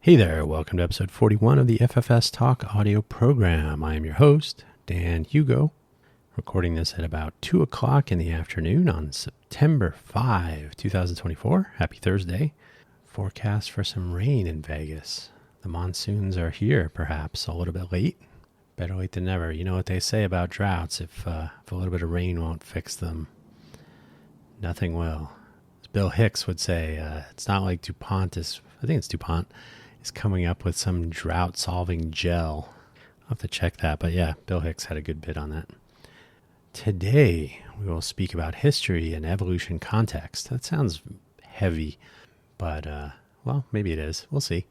Hey there, welcome to episode 41 of the FFS Talk audio program. I am your host, Dan Hugo, recording this at about 2 o'clock in the afternoon on September 5, 2024. Happy Thursday. Forecast for some rain in Vegas. The monsoons are here, perhaps a little bit late. Better late than never. You know what they say about droughts. If a little bit of rain won't fix them, nothing will. As Bill Hicks would say, it's not like DuPont is coming up with some drought-solving gel. I'll have to check that, but yeah, Bill Hicks had a good bit on that. Today, we will speak about history and evolution context. That sounds heavy, but, well, maybe it is. We'll see.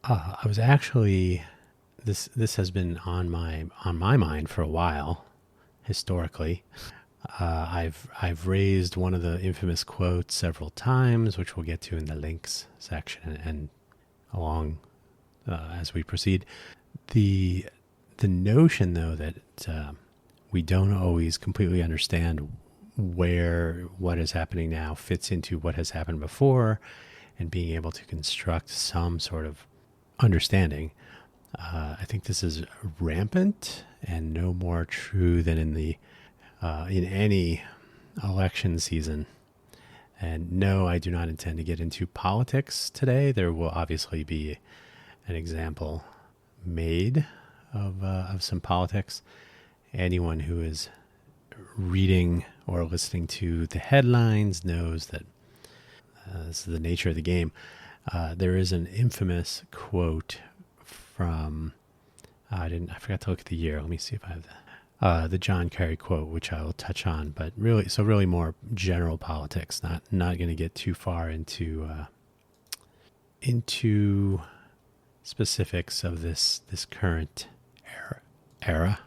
I was actually, this has been on my mind for a while, historically. I've raised one of the infamous quotes several times, which we'll get to in the links section and along as we proceed. The notion, though, that we don't always completely understand where what is happening now fits into what has happened before, and being able to construct some sort of understanding, I think this is rampant and no more true than in any election season. And no, I do not intend to get into politics today. There will obviously be an example made of some politics. Anyone who is reading or listening to the headlines knows that this is the nature of the game. There is an infamous quote from, I forgot to look at the year. Let me see if I have that. The John Kerry quote, which I will touch on, but really more general politics, not going to get too far into specifics of this current era.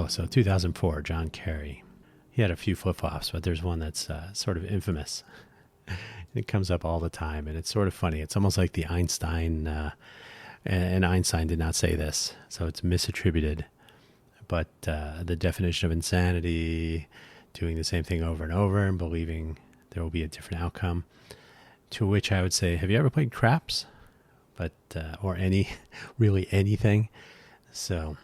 So 2004, John Kerry. He had a few flip-flops, but there's one that's sort of infamous. It comes up all the time, and it's sort of funny. It's almost like the Einstein, and Einstein did not say this, so it's misattributed. But the definition of insanity, doing the same thing over and over and believing there will be a different outcome, to which I would say, have you ever played craps? Or anything? So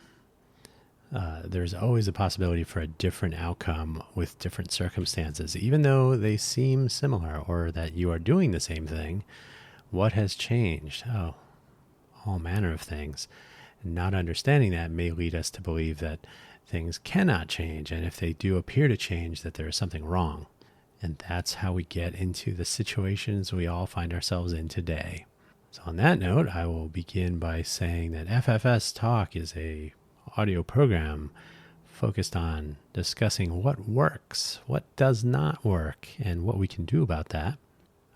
there's always a possibility for a different outcome with different circumstances, even though they seem similar, or that you are doing the same thing. What has changed? Oh, all manner of things. Not understanding that may lead us to believe that things cannot change, and if they do appear to change, that there is something wrong. And that's how we get into the situations we all find ourselves in today. So on that note, I will begin by saying that FFS Talk is a audio program focused on discussing what works, what does not work, and what we can do about that.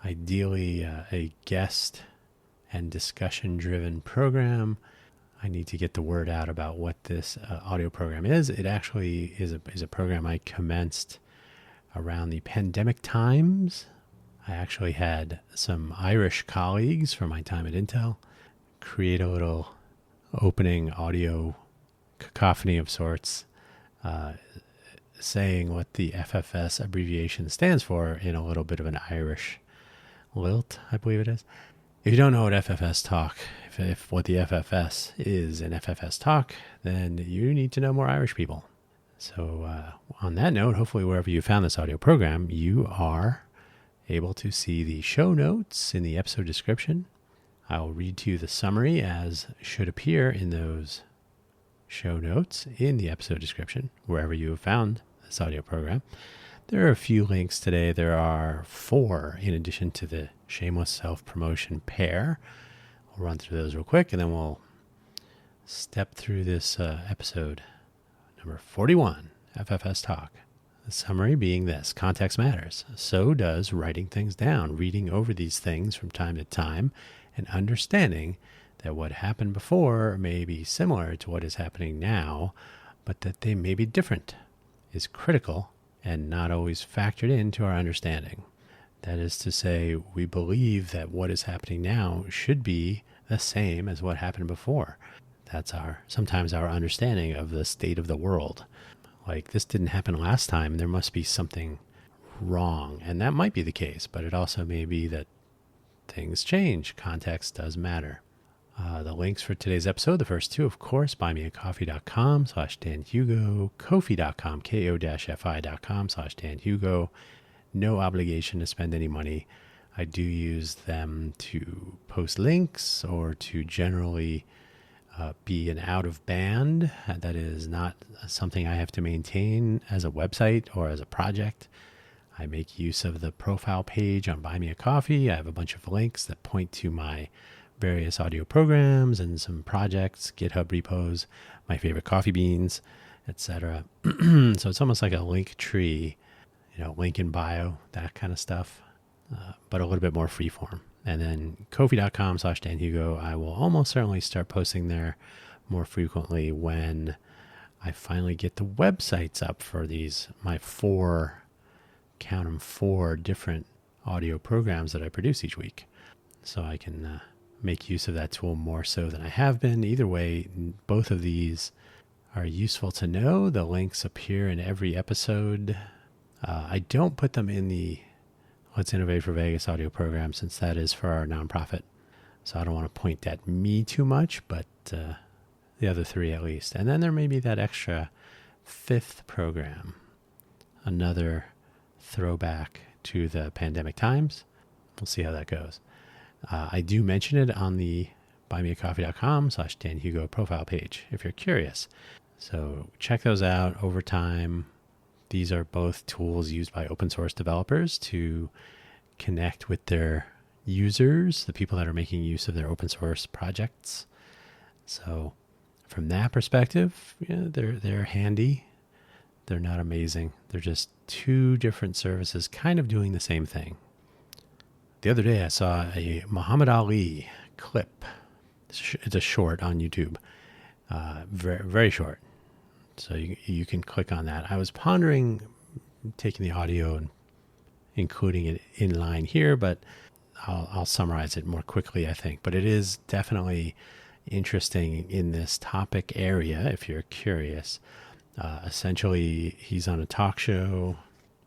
Ideally, a guest and discussion-driven program. I need to get the word out about what this audio program is. It actually is a program I commenced around the pandemic times. I actually had some Irish colleagues from my time at Intel create a little opening audio cacophony of sorts, saying what the FFS abbreviation stands for in a little bit of an Irish lilt, I believe it is. If you don't know what FFS Talk, if what the FFS is in FFS Talk, then you need to know more Irish people. So on that note, hopefully wherever you found this audio program, you are able to see the show notes in the episode description. I will read to you the summary as should appear in those show notes in the episode description, wherever you have found this audio program. There are a few links today. There are 4 in addition to the shameless self-promotion pair. We'll run through those real quick, and then we'll step through this episode number 41, FFS Talk. The summary being this: context matters. So does writing things down, reading over these things from time to time, and understanding that what happened before may be similar to what is happening now, but that they may be different, is critical and not always factored into our understanding. That is to say, we believe that what is happening now should be the same as what happened before. That's sometimes our understanding of the state of the world. Like, this didn't happen last time, there must be something wrong. And that might be the case, but it also may be that things change. Context does matter. The links for today's episode, the first two, of course, buymeacoffee.com/DanHugo, Ko-fi.com, ko-fi.com/DanHugo. No obligation to spend any money. I do use them to post links or to generally be an out of band. That is not something I have to maintain as a website or as a project. I make use of the profile page on Buy Me a Coffee. I have a bunch of links that point to my various audio programs and some projects, GitHub repos, my favorite coffee beans, etc. So it's almost like a link tree, link in bio, that kind of stuff, but a little bit more freeform. And then Ko-fi.com/DanHugo, I will almost certainly start posting there more frequently when I finally get the websites up for my four different audio programs that I produce each week. So I can make use of that tool more so than I have been. Either way, both of these are useful to know. The links appear in every episode. I don't put them in the Let's Innovate for Vegas audio program since that is for our nonprofit. So I don't want to point at me too much, but the other three at least. And then there may be that extra fifth program, another throwback to the pandemic times. We'll see how that goes. I do mention it on the buymeacoffee.com/DanHugo profile page if you're curious. So check those out over time. These are both tools used by open source developers to connect with their users, the people that are making use of their open source projects. So from that perspective, they're handy. They're not amazing. They're just two different services kind of doing the same thing. The other day I saw a Muhammad Ali clip. It's a short on YouTube, very, very short. So you can click on that. I was pondering taking the audio and including it in line here, but I'll summarize it more quickly, I think. But it is definitely interesting in this topic area if you're curious. Essentially, he's on a talk show.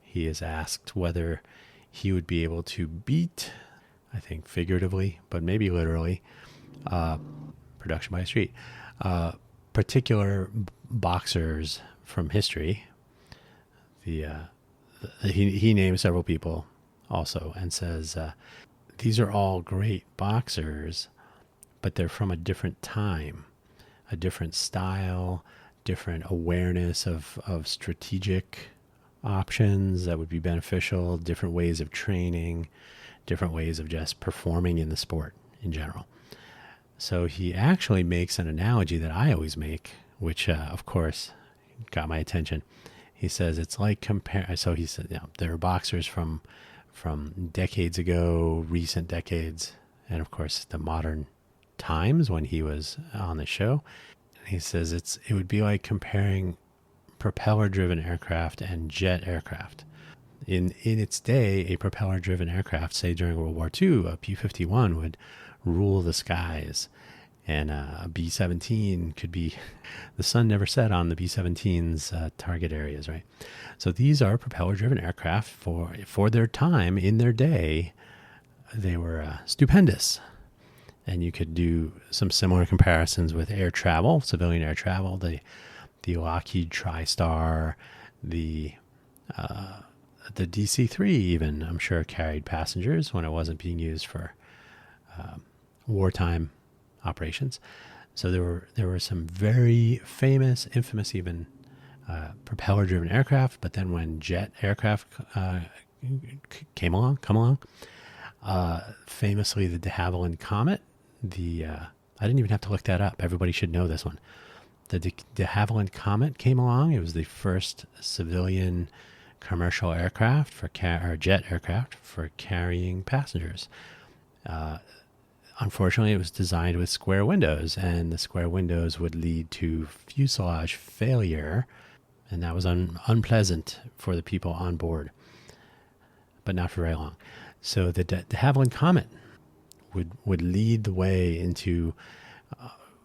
He is asked whether he would be able to beat, I think figuratively, but maybe literally, production by street, particular boxers from history. He names several people also and says, these are all great boxers, but they're from a different time, a different style, different awareness of strategic options that would be beneficial, different ways of training, different ways of just performing in the sport in general. So he actually makes an analogy that I always make, which of course got my attention. He says it's like so he said, there are boxers from decades ago, recent decades, and of course the modern times when he was on the show. He says it would be like comparing propeller-driven aircraft and jet aircraft. In its day, a propeller-driven aircraft, say during World War II, a P-51 would rule the skies, and a B-17 could be, the sun never set on the B-17's target areas, right? So these are propeller-driven aircraft for their time, in their day. They were stupendous. And you could do some similar comparisons with air travel, civilian air travel, the Lockheed TriStar, the DC-3 even, I'm sure, carried passengers when it wasn't being used for wartime operations. So there were some very famous, infamous even, propeller-driven aircraft. But then when jet aircraft come along, famously the de Havilland Comet. I didn't even have to look that up. Everybody should know this one. The de Havilland Comet came along. It was the first civilian commercial aircraft or jet aircraft for carrying passengers. Unfortunately, it was designed with square windows, and the square windows would lead to fuselage failure, and that was unpleasant for the people on board, but not for very long. So the de Havilland Comet would lead the way into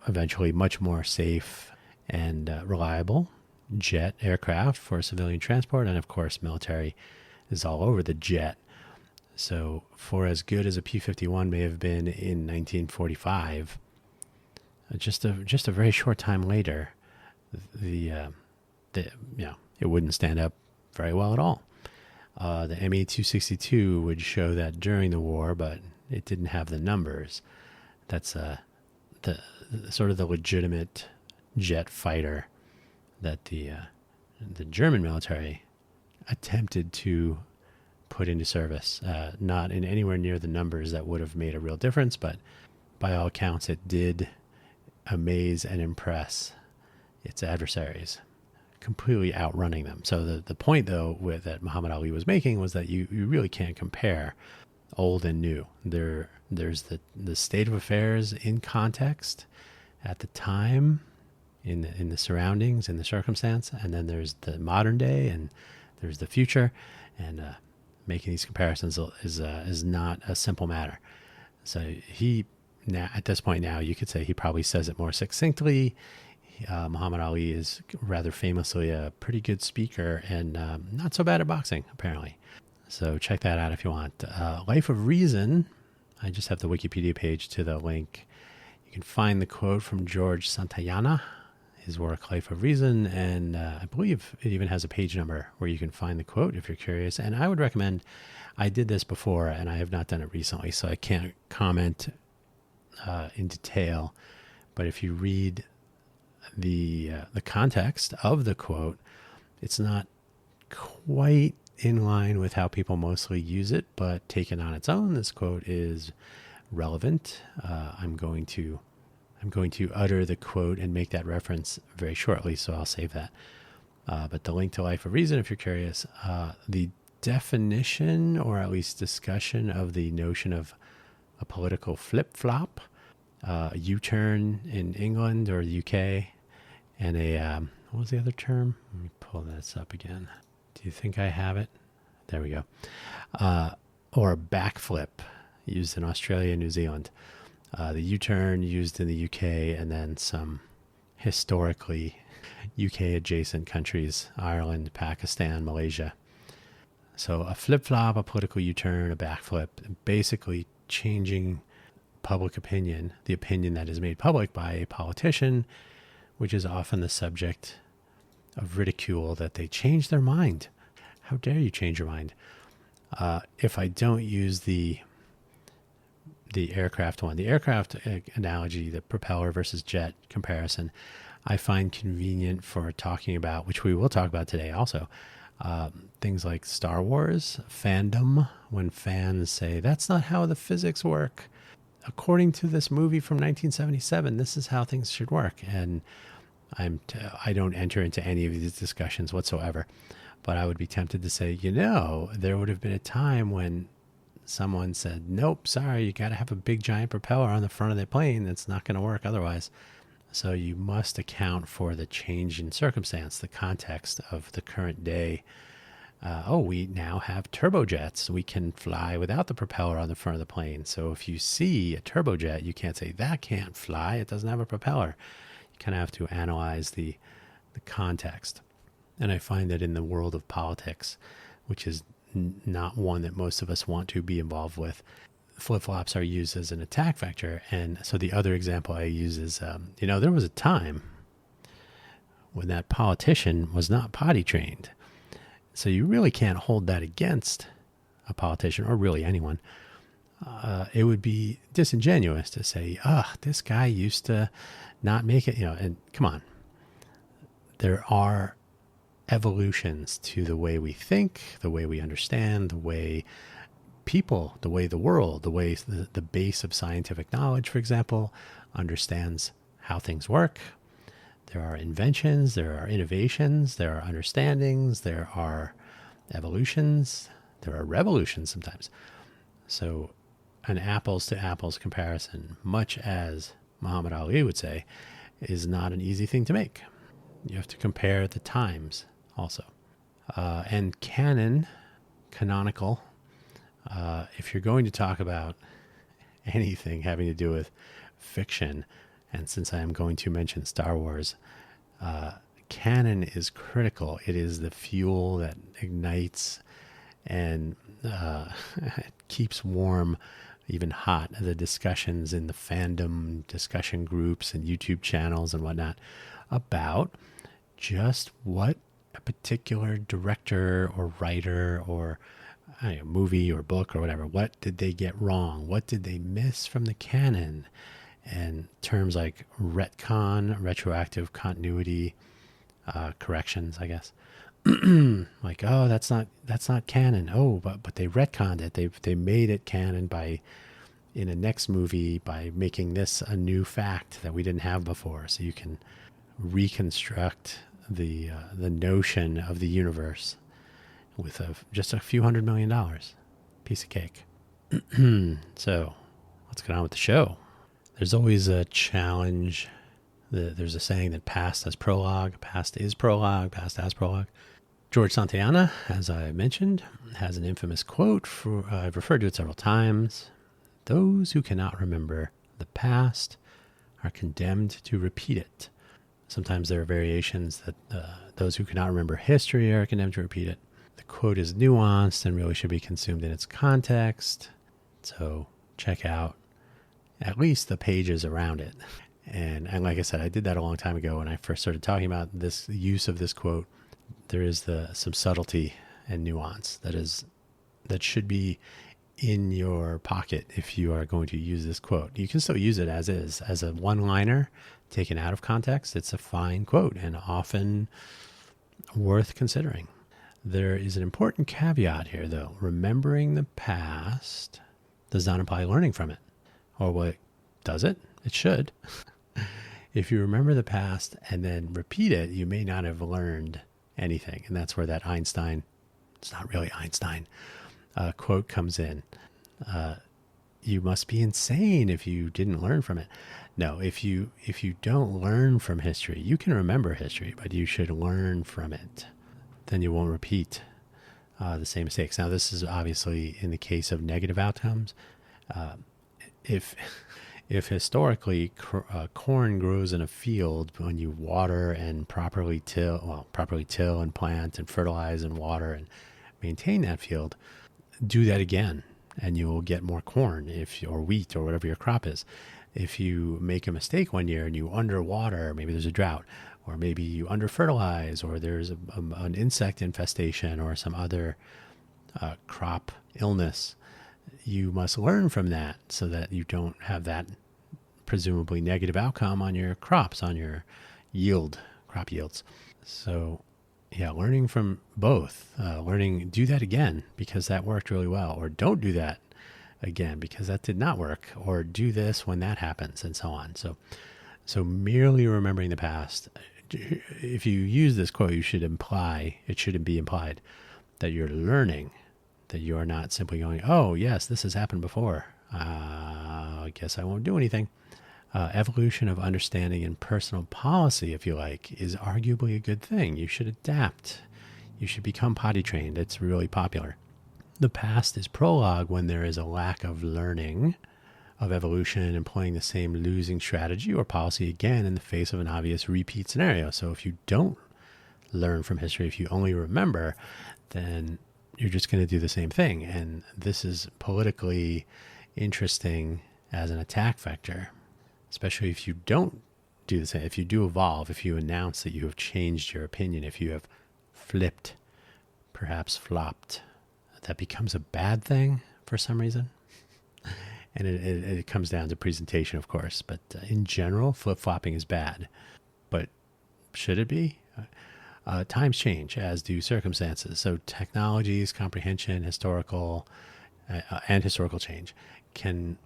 eventually much more safe and reliable jet aircraft for civilian transport. And of course, military is all over the jet. So for as good as a P-51 may have been in 1945, just a very short time later, it wouldn't stand up very well at all. The ME-262 would show that during the war, but it didn't have the numbers. That's the sort of the legitimate jet fighter that the German military attempted to put into service. Not in anywhere near the numbers that would have made a real difference, but by all accounts, it did amaze and impress its adversaries, completely outrunning them. So the point, though, that Muhammad Ali was making was that you really can't compare old and new. There's the state of affairs in context at the time, in the surroundings, in the circumstance, and then there's the modern day, and there's the future, and making these comparisons is not a simple matter. So now at this point now, you could say he probably says it more succinctly. Muhammad Ali is rather famously a pretty good speaker and not so bad at boxing, apparently. So check that out if you want. Life of Reason, I just have the Wikipedia page to the link. You can find the quote from George Santayana, his work Life of Reason, and I believe it even has a page number where you can find the quote if you're curious. And I would recommend, I did this before and I have not done it recently, so I can't comment in detail, but if you read the context of the quote, it's not quite in line with how people mostly use it, but taken on its own, this quote is relevant. I'm going to utter the quote and make that reference very shortly, so I'll save that. But the link to Life of Reason, if you're curious, the definition, or at least discussion, of the notion of a political flip-flop, a U-turn in England or the UK, and what was the other term? Let me pull this up again. Do you think I have it? There we go. Or a backflip used in Australia and New Zealand. The U-turn used in the UK, and then some historically UK-adjacent countries, Ireland, Pakistan, Malaysia. So a flip-flop, a political U-turn, a backflip, basically changing public opinion, the opinion that is made public by a politician, which is often the subject of ridicule, that they change their mind. How dare you change your mind? If I don't use the aircraft one, the aircraft analogy, the propeller versus jet comparison, I find convenient for talking about, which we will talk about today also, things like Star Wars fandom, when fans say, that's not how the physics work. According to this movie from 1977, this is how things should work. And I don't enter into any of these discussions whatsoever, but I would be tempted to say, there would have been a time when someone said, nope, sorry, you got to have a big giant propeller on the front of the plane. That's not going to work otherwise. So you must account for the change in circumstance, the context of the current day. We now have turbojets. We can fly without the propeller on the front of the plane. So if you see a turbojet, you can't say, that can't fly. It doesn't have a propeller. You kind of have to analyze the context. And I find that in the world of politics, which is not one that most of us want to be involved with, flip-flops are used as an attack vector. And so the other example I use is, there was a time when that politician was not potty trained. So you really can't hold that against a politician, or really anyone. It would be disingenuous to say, this guy used to not make it, and come on. There are evolutions to the way we think, the way we understand, the way people, the way the world, the way the base of scientific knowledge, for example, understands how things work. There are inventions, there are innovations, there are understandings, there are evolutions, there are revolutions sometimes. So an apples to apples comparison, much as Muhammad Ali would say, is not an easy thing to make. You have to compare the times also. And canonical, if you're going to talk about anything having to do with fiction, and since I am going to mention Star Wars, canon is critical. It is the fuel that ignites and it keeps warm, even hot, the discussions in the fandom discussion groups and YouTube channels and whatnot about just what a particular director or writer or movie or book or whatever, what did they get wrong? What did they miss from the canon? And terms like retcon, retroactive continuity, corrections, I guess. Like, oh, that's not canon. Oh, but they retconned it. They made it canon by in a next movie by making this a new fact that we didn't have before. So you can reconstruct the notion of the universe with just a few $100 million. Piece of cake. So let's get on with the show. There's always a challenge. There's a saying that past has prologue, past is prologue, past has prologue. George Santayana, as I mentioned, has an infamous quote. I've referred to it several times. Those who cannot remember the past are condemned to repeat it. Sometimes there are variations that those who cannot remember history are condemned to repeat it. The quote is nuanced and really should be consumed in its context. So check out at least the pages around it. And like I said, I did that a long time ago when I first started talking about this use of this quote. There is some subtlety and nuance that should be in your pocket if you are going to use this quote. You can still use it as is, as a one-liner taken out of context. It's a fine quote and often worth considering. There is an important caveat here, though. Remembering the past does not imply learning from it. Or what does it? It should. If you remember the past and then repeat it, you may not have learned anything. And that's where that Einstein, it's not really Einstein, quote comes in. You must be insane if you didn't learn from it. No, if you don't learn from history, you can remember history, but you should learn from it. Then you won't repeat the same mistakes. Now, this is obviously in the case of negative outcomes. If historically corn grows in a field when you water and properly till and plant and fertilize and water and maintain that field, do that again and you will get more corn or wheat or whatever your crop is. If you make a mistake one year and you underwater, maybe there's a drought, or maybe you under-fertilize, or there's an insect infestation or some other crop illness, you must learn from that so that you don't have that presumably negative outcome on your crops, on your crop yields. So yeah, learning from both, do that again because that worked really well, or don't do that again because that did not work, or do this when that happens, and so on. So merely remembering the past, if you use this quote, it shouldn't be implied that you're learning, that you are not simply going, oh yes, this has happened before. I guess I won't do anything. Evolution of understanding and personal policy, if you like, is arguably a good thing. You should adapt. You should become potty trained. It's really popular. The past is prologue when there is a lack of learning of evolution, employing the same losing strategy or policy again in the face of an obvious repeat scenario. So if you don't learn from history, if you only remember, then you're just going to do the same thing. And this is politically interesting as an attack vector, especially if you don't do the same. If you do evolve, if you announce that you have changed your opinion, if you have flipped, perhaps flopped, that becomes a bad thing for some reason. And it comes down to presentation, of course. But in general, flip-flopping is bad. But should it be? Times change, as do circumstances. So technologies, comprehension, historical change can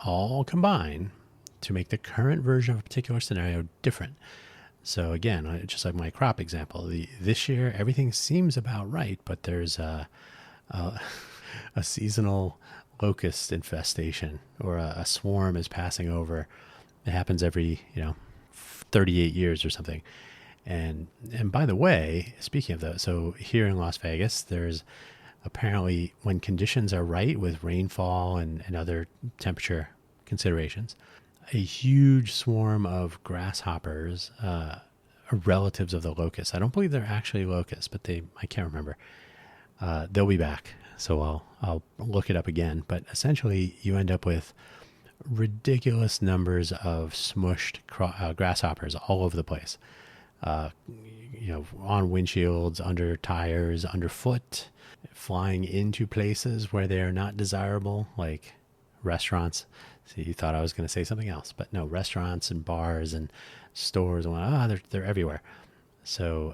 all combine to make the current version of a particular scenario different. So again, just like my crop example, this year everything seems about right, but there's a seasonal locust infestation, or a swarm is passing over. It happens every 38 years or something. And by the way, speaking of that, so here in Las Vegas, there's apparently, when conditions are right with rainfall and other temperature considerations, a huge swarm of grasshoppers, relatives of the locusts. I don't believe they're actually locusts, but I can't remember. They'll be back, so I'll look it up again. But essentially, you end up with ridiculous numbers of smushed grasshoppers all over the place. Uh, on windshields, under tires, underfoot, flying into places where they are not desirable, like restaurants. So you thought I was going to say something else, but no, restaurants and bars and stores and they're everywhere. So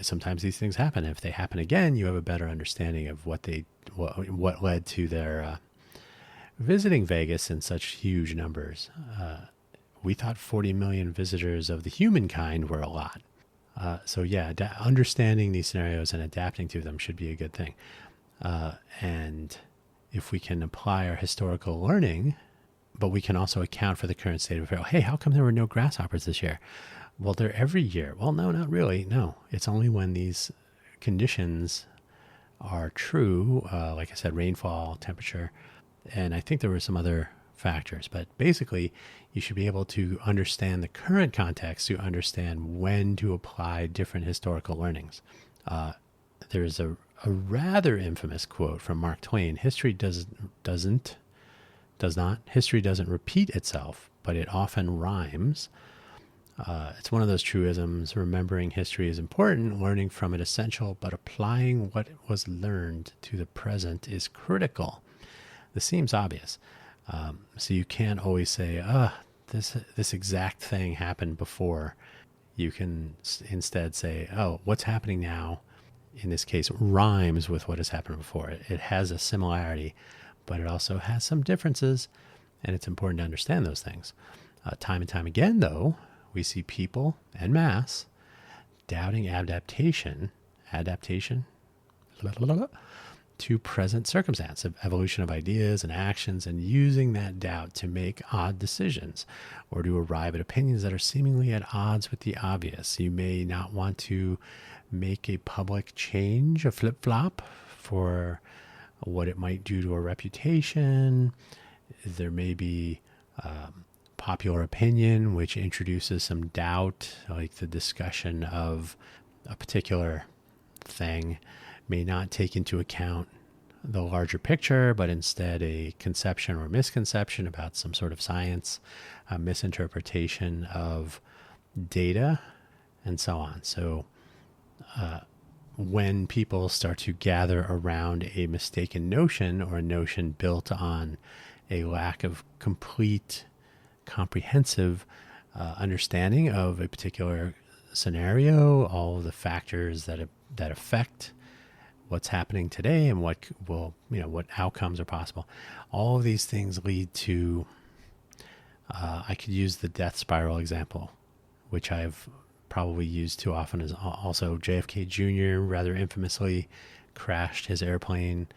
sometimes these things happen. If they happen again, you have a better understanding of what led to their visiting Vegas in such huge numbers. We thought 40 million visitors of the humankind were a lot. Understanding these scenarios and adapting to them should be a good thing. And if we can apply our historical learning, but we can also account for the current state of affairs. Hey, how come there were no grasshoppers this year? Well, they're every year. Well, no, not really. No, it's only when these conditions are true, like I said, rainfall, temperature, and I think there were some other factors. But basically, you should be able to understand the current context to understand when to apply different historical learnings. There's a rather infamous quote from Mark Twain: history doesn't repeat itself, but it often rhymes. It's one of those truisms. Remembering history is important, learning from it essential, but applying what was learned to the present is critical. This seems obvious. So you can't always say, this exact thing happened before. You can instead say, what's happening now, in this case, rhymes with what has happened before. It has a similarity, but it also has some differences, and it's important to understand those things. Time and time again, though, we see people en masse doubting adaptation to present circumstance, of evolution of ideas and actions, and using that doubt to make odd decisions or to arrive at opinions that are seemingly at odds with the obvious. You may not want to make a public change, a flip-flop, for what it might do to a reputation. There may be popular opinion which introduces some doubt, like the discussion of a particular thing may not take into account the larger picture, but instead a conception or misconception about some sort of science, a misinterpretation of data, and so on. So when people start to gather around a mistaken notion, or a notion built on a lack of complete, comprehensive understanding of a particular scenario, all of the factors that affect what's happening today and what outcomes are possible. All of these things lead to, I could use the death spiral example, which I've probably used too often, as also JFK Jr. rather infamously crashed his airplane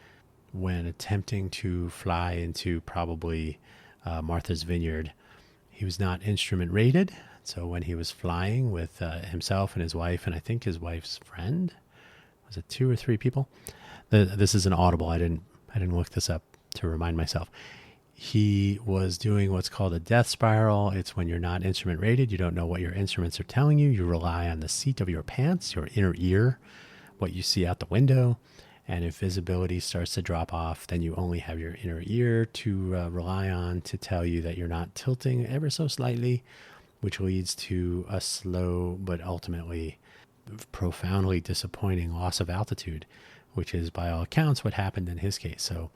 when attempting to fly into probably Martha's Vineyard. He was not instrument rated, so when he was flying with himself and his wife, and I think his wife's friend, was it 2 or 3 people? This is an audible. I didn't look this up to remind myself. He was doing what's called a death spiral. It's when you're not instrument rated. You don't know what your instruments are telling you. You rely on the seat of your pants, your inner ear, what you see out the window. And if visibility starts to drop off, then you only have your inner ear to rely on to tell you that you're not tilting ever so slightly, which leads to a slow but ultimately profoundly disappointing loss of altitude, which is by all accounts what happened in his case. So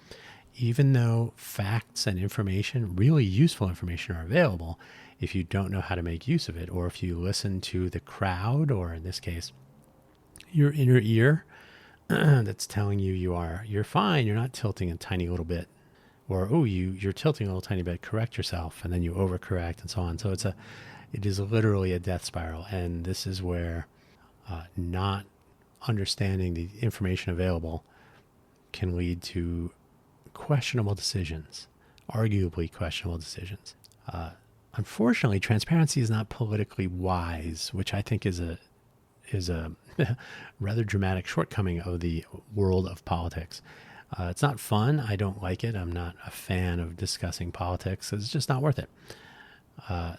even though facts and information, really useful information, are available, if you don't know how to make use of it, or if you listen to the crowd, or in this case, your inner ear that's telling you you're fine, you're not tilting a tiny little bit, or you're tilting a little tiny bit, correct yourself, and then you overcorrect, and so on. So it is literally a death spiral, and this is where not understanding the information available can lead to questionable decisions, arguably questionable decisions. Unfortunately, transparency is not politically wise, which I think is a rather dramatic shortcoming of the world of politics. It's not fun. I don't like it. I'm not a fan of discussing politics. It's just not worth it.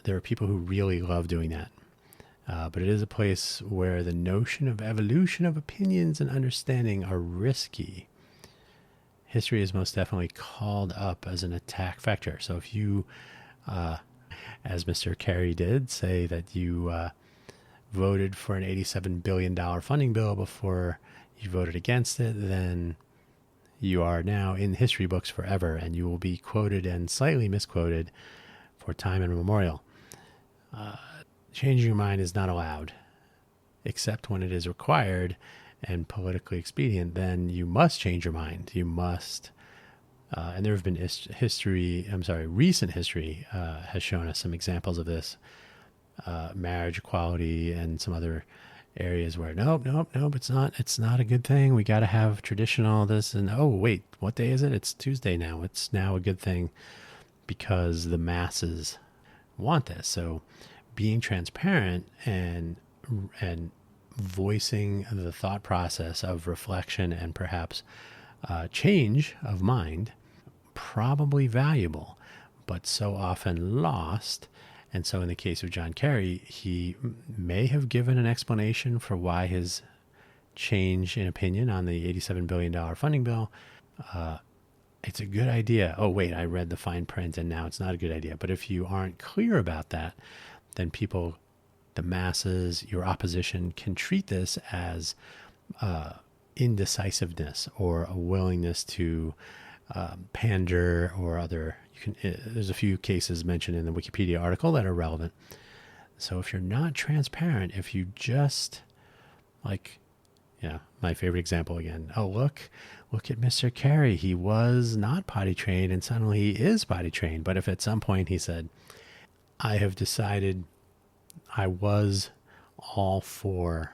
There are people who really love doing that. but it is a place where the notion of evolution of opinions and understanding are risky. History is most definitely called up as an attack vector. So if you, as Mr. Kerry did, say that you voted for an $87 billion funding bill before you voted against it, then you are now in history books forever, and you will be quoted and slightly misquoted for time immemorial. Changing your mind is not allowed, except when it is required and politically expedient. Then you must change your mind. You must, and there have been recent history has shown us some examples of this. Marriage equality and some other areas where nope, it's not a good thing. We got to have traditional this, and oh wait, what day is it? It's Tuesday now. It's now a good thing because the masses want this. So being transparent and voicing the thought process of reflection and perhaps change of mind, probably valuable, but so often lost. And so in the case of John Kerry, he may have given an explanation for why his change in opinion on the $87 billion funding bill, it's a good idea. Oh, wait, I read the fine print and now it's not a good idea. But if you aren't clear about that, then people, the masses, your opposition can treat this as indecisiveness or a willingness to pander or other. There's a few cases mentioned in the Wikipedia article that are relevant. So if you're not transparent, if you just my favorite example again. Oh, look at Mr. Kerry. He was not potty trained and suddenly he is potty trained. But if at some point he said, I have decided I was all for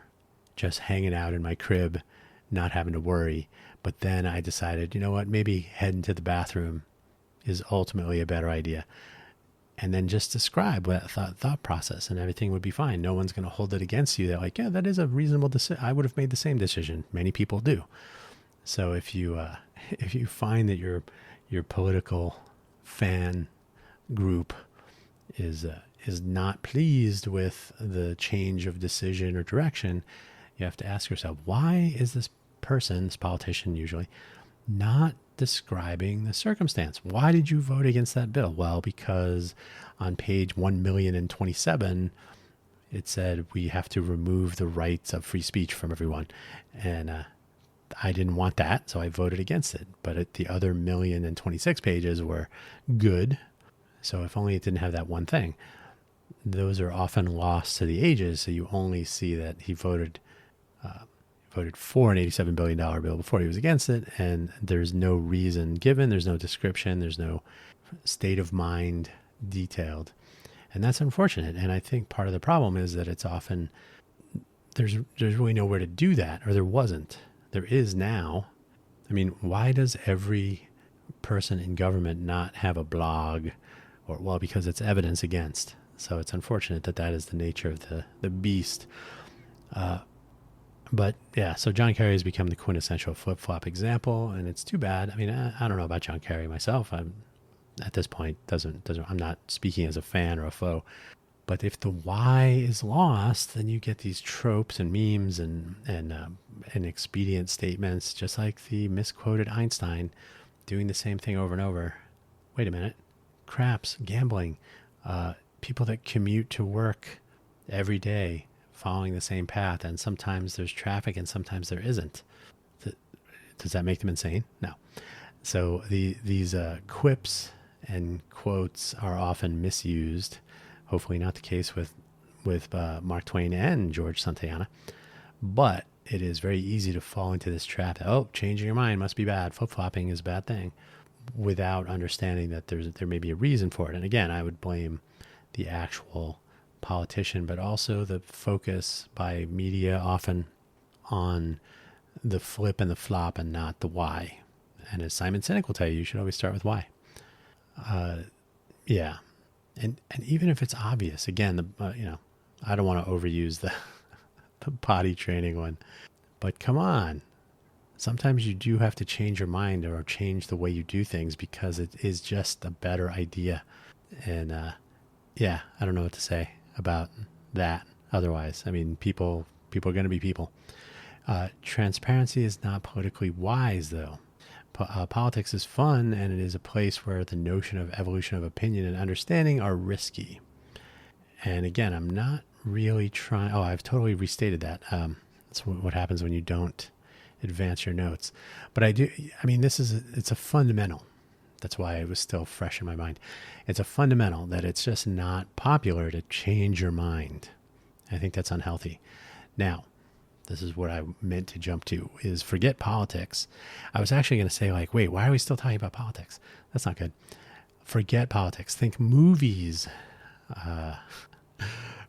just hanging out in my crib, not having to worry. But then I decided, you know what, maybe heading to the bathroom is ultimately a better idea. And then just describe that thought process and everything would be fine. No one's going to hold it against you. They're like, yeah, that is a reasonable decision. I would have made the same decision. Many people do. So if you find that your political fan group is not pleased with the change of decision or direction, you have to ask yourself, why is this person, this politician usually, not describing the circumstance? Why did you vote against that bill? Well, because on page 1,027,027, it said we have to remove the rights of free speech from everyone. And I didn't want that, so I voted against it. But the other 1,026 pages were good. So if only it didn't have that one thing. Those are often lost to the ages, so you only see that he voted for an $87 billion bill before he was against it, and there's no reason given, there's no description, there's no state of mind detailed. And that's unfortunate. And I think part of the problem is that it's often, there's really nowhere to do that, or there wasn't. There is now. I mean, why does every person in government not have a blog? Or, well, because it's evidence against. So it's unfortunate that is the nature of the beast. But yeah, so John Kerry has become the quintessential flip-flop example, and it's too bad. I mean, I don't know about John Kerry myself. I'm at this point I'm not speaking as a fan or a foe. But if the why is lost, then you get these tropes and memes and expedient statements, just like the misquoted Einstein doing the same thing over and over. Wait a minute, craps, gambling, people that commute to work every day, following the same path, and sometimes there's traffic and sometimes there isn't. Does that make them insane? No. So these quips and quotes are often misused. Hopefully not the case with Mark Twain and George Santayana. But it is very easy to fall into this trap. Oh, changing your mind must be bad. Flip-flopping is a bad thing, without understanding that there may be a reason for it. And again, I would blame the actual politician, but also the focus by media often on the flip and the flop and not the why. And as Simon Sinek will tell you, you should always start with why. Yeah. And even if it's obvious, again, I don't want to overuse the potty training one, but come on. Sometimes you do have to change your mind or change the way you do things because it is just a better idea. And, I don't know what to say about that. otherwise. I mean, people are going to be people. Transparency is not politically wise, though. Politics is fun, and it is a place where the notion of evolution of opinion and understanding are risky. And again, I'm not really trying. Oh, I've totally restated that. That's what happens when you don't advance your notes. But I do. I mean, it's a fundamental. That's why it was still fresh in my mind. It's a fundamental that it's just not popular to change your mind. I think that's unhealthy. Now, this is what I meant to jump to, is forget politics. I was actually going to say, like, wait, why are we still talking about politics? That's not good. Forget politics. Think movies.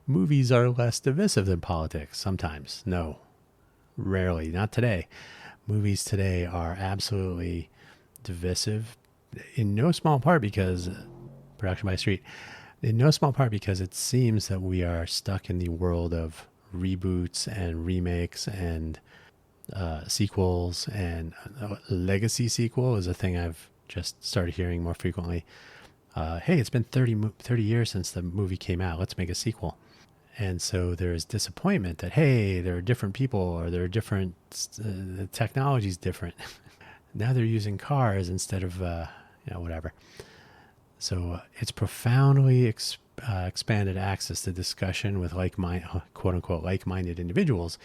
Movies are less divisive than politics sometimes. No, rarely. Not today. Movies today are absolutely divisive, in no small part because production by street, in no small part because it seems that we are stuck in the world of reboots and remakes and sequels, and legacy sequel is a thing I've just started hearing more frequently. Hey, it's been 30 years since the movie came out. Let's make a sequel. And so there's disappointment that, hey, there are different people, or there are different, the technology's different. Now they're using cars instead of, whatever. So it's profoundly expanded access to discussion with quote unquote, like-minded individuals,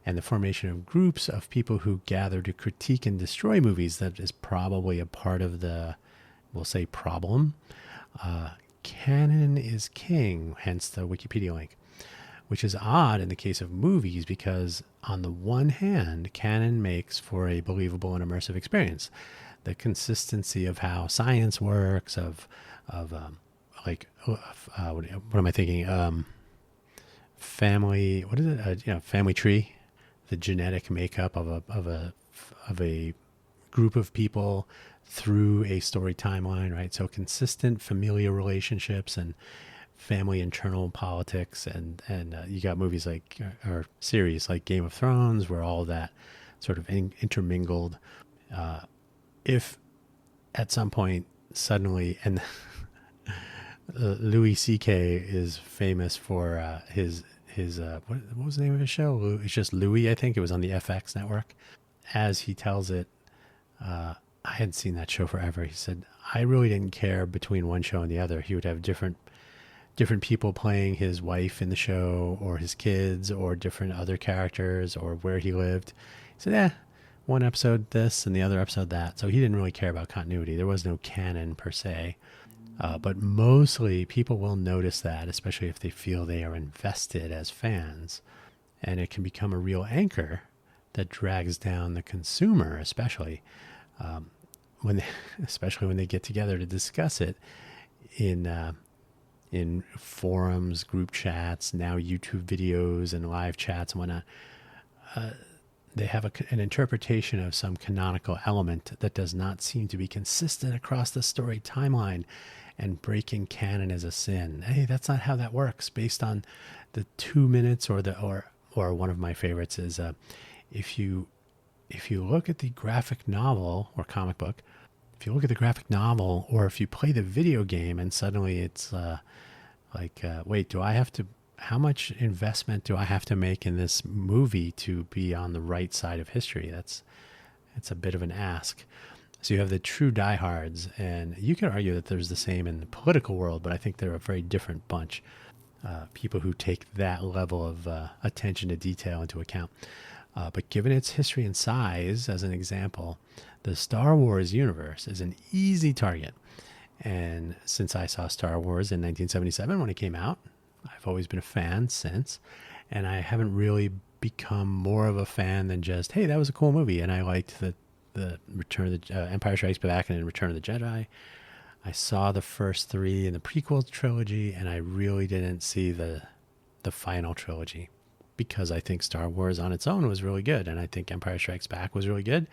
and the formation of groups of people who gather to critique and destroy movies. That is probably a part of the, we'll say, problem. Canon is king, hence the Wikipedia link, which is odd in the case of movies because on the one hand, canon makes for a believable and immersive experience. The consistency of how science works, what am I thinking? Family, what is it? Family tree, the genetic makeup of a group of people through a story timeline, right? So consistent familial relationships and family internal politics, and you got movies like, or series like Game of Thrones, where all that sort of intermingled. If at some point suddenly, and Louis C.K. is famous for his what was the name of his show? It's just Louis, I think. It was on the FX network. As he tells it, I hadn't seen that show forever. He said, I really didn't care between one show and the other. He would have different people playing his wife in the show, or his kids, or different other characters, or where he lived. He said, one episode this and the other episode that. So he didn't really care about continuity. There was no canon per se. But mostly people will notice that, especially if they feel they are invested as fans. And it can become a real anchor that drags down the consumer, especially especially when they get together to discuss it in forums, group chats, now YouTube videos and live chats and whatnot. They have an interpretation of some canonical element that does not seem to be consistent across the story timeline, and breaking canon is a sin. Hey, that's not how that works. Based on the 2 minutes, or one of my favorites is if you look at the graphic novel or comic book, if you look at the graphic novel, or if you play the video game, and suddenly it's wait, how much investment do I have to make in this movie to be on the right side of history? It's a bit of an ask. So you have the true diehards, and you can argue that there's the same in the political world, but I think they're a very different bunch. People who take that level of attention to detail into account. But given its history and size, as an example, the Star Wars universe is an easy target. And since I saw Star Wars in 1977 when it came out, I've always been a fan since, and I haven't really become more of a fan than just, hey, that was a cool movie, and I liked the Return of the Empire Strikes Back and Return of the Jedi. I saw the first three in the prequel trilogy, and I really didn't see the final trilogy, because I think Star Wars on its own was really good, and I think Empire Strikes Back was really good.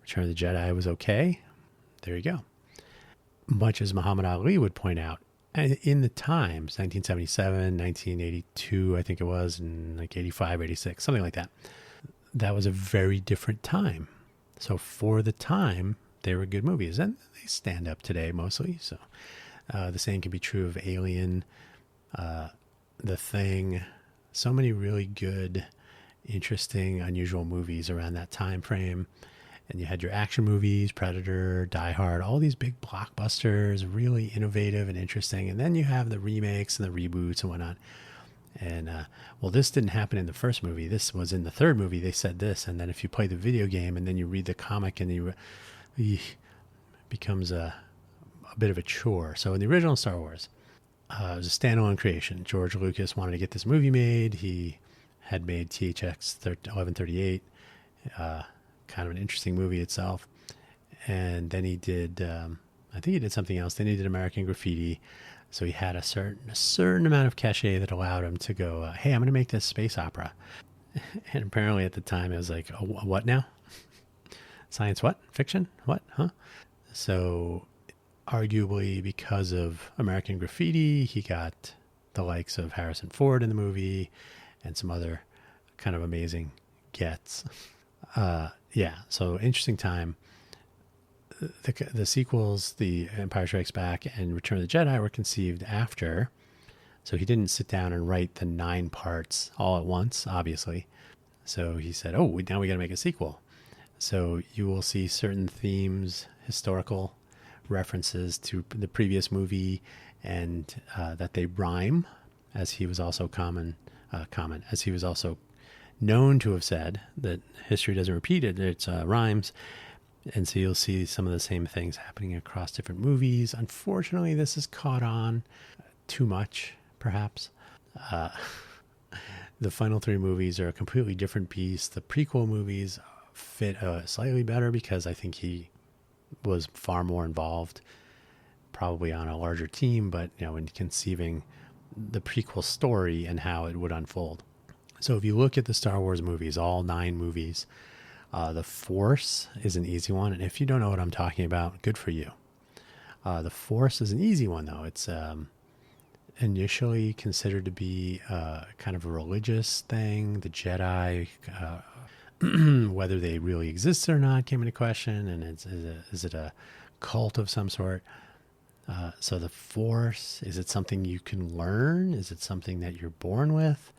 Return of the Jedi was okay. There you go. Much as Muhammad Ali would point out, in the times, 1977, 1982, I think it was, and like 85, 86, something like that. That was a very different time. So for the time, they were good movies, and they stand up today mostly. So the same can be true of Alien, The Thing, So many really good, interesting, unusual movies around that time frame. And you had your action movies, Predator, Die Hard, all these big blockbusters, really innovative and interesting. And then you have the remakes and the reboots and whatnot. And well, this didn't happen in the first movie. This was in the third movie. They said this, and then if you play the video game and then you read the comic, and it becomes a bit of a chore. So in the original Star Wars, it was a standalone creation. George Lucas wanted to get this movie made. He had made THX 1138, kind of an interesting movie itself. And then he did, I think he did something else. Then he did American Graffiti. So he had a certain amount of cachet that allowed him to go, hey, I'm going to make this space opera. And apparently at the time it was like, oh, what now? Science what? Fiction? What? Huh? So arguably because of American Graffiti, he got the likes of Harrison Ford in the movie and some other kind of amazing gets. Yeah, so interesting time. The sequels, The Empire Strikes Back and Return of the Jedi, were conceived after. So he didn't sit down and write the 9 parts all at once, obviously. So he said, oh, now we got to make a sequel. So you will see certain themes, historical references to the previous movie, and that they rhyme, as he was also as he was also known to have said that history doesn't repeat it, it's rhymes. And so you'll see some of the same things happening across different movies. Unfortunately, this has caught on too much, perhaps. The final 3 movies are a completely different beast. The prequel movies fit slightly better because I think he was far more involved, probably on a larger team, but in conceiving the prequel story and how it would unfold. So if you look at the Star Wars movies, all 9 movies, the Force is an easy one. And if you don't know what I'm talking about, good for you. The Force is an easy one, though. It's initially considered to be kind of a religious thing. The Jedi, whether they really exist or not, came into question. And is it a cult of some sort? So the Force, is it something you can learn? Is it something that you're born with?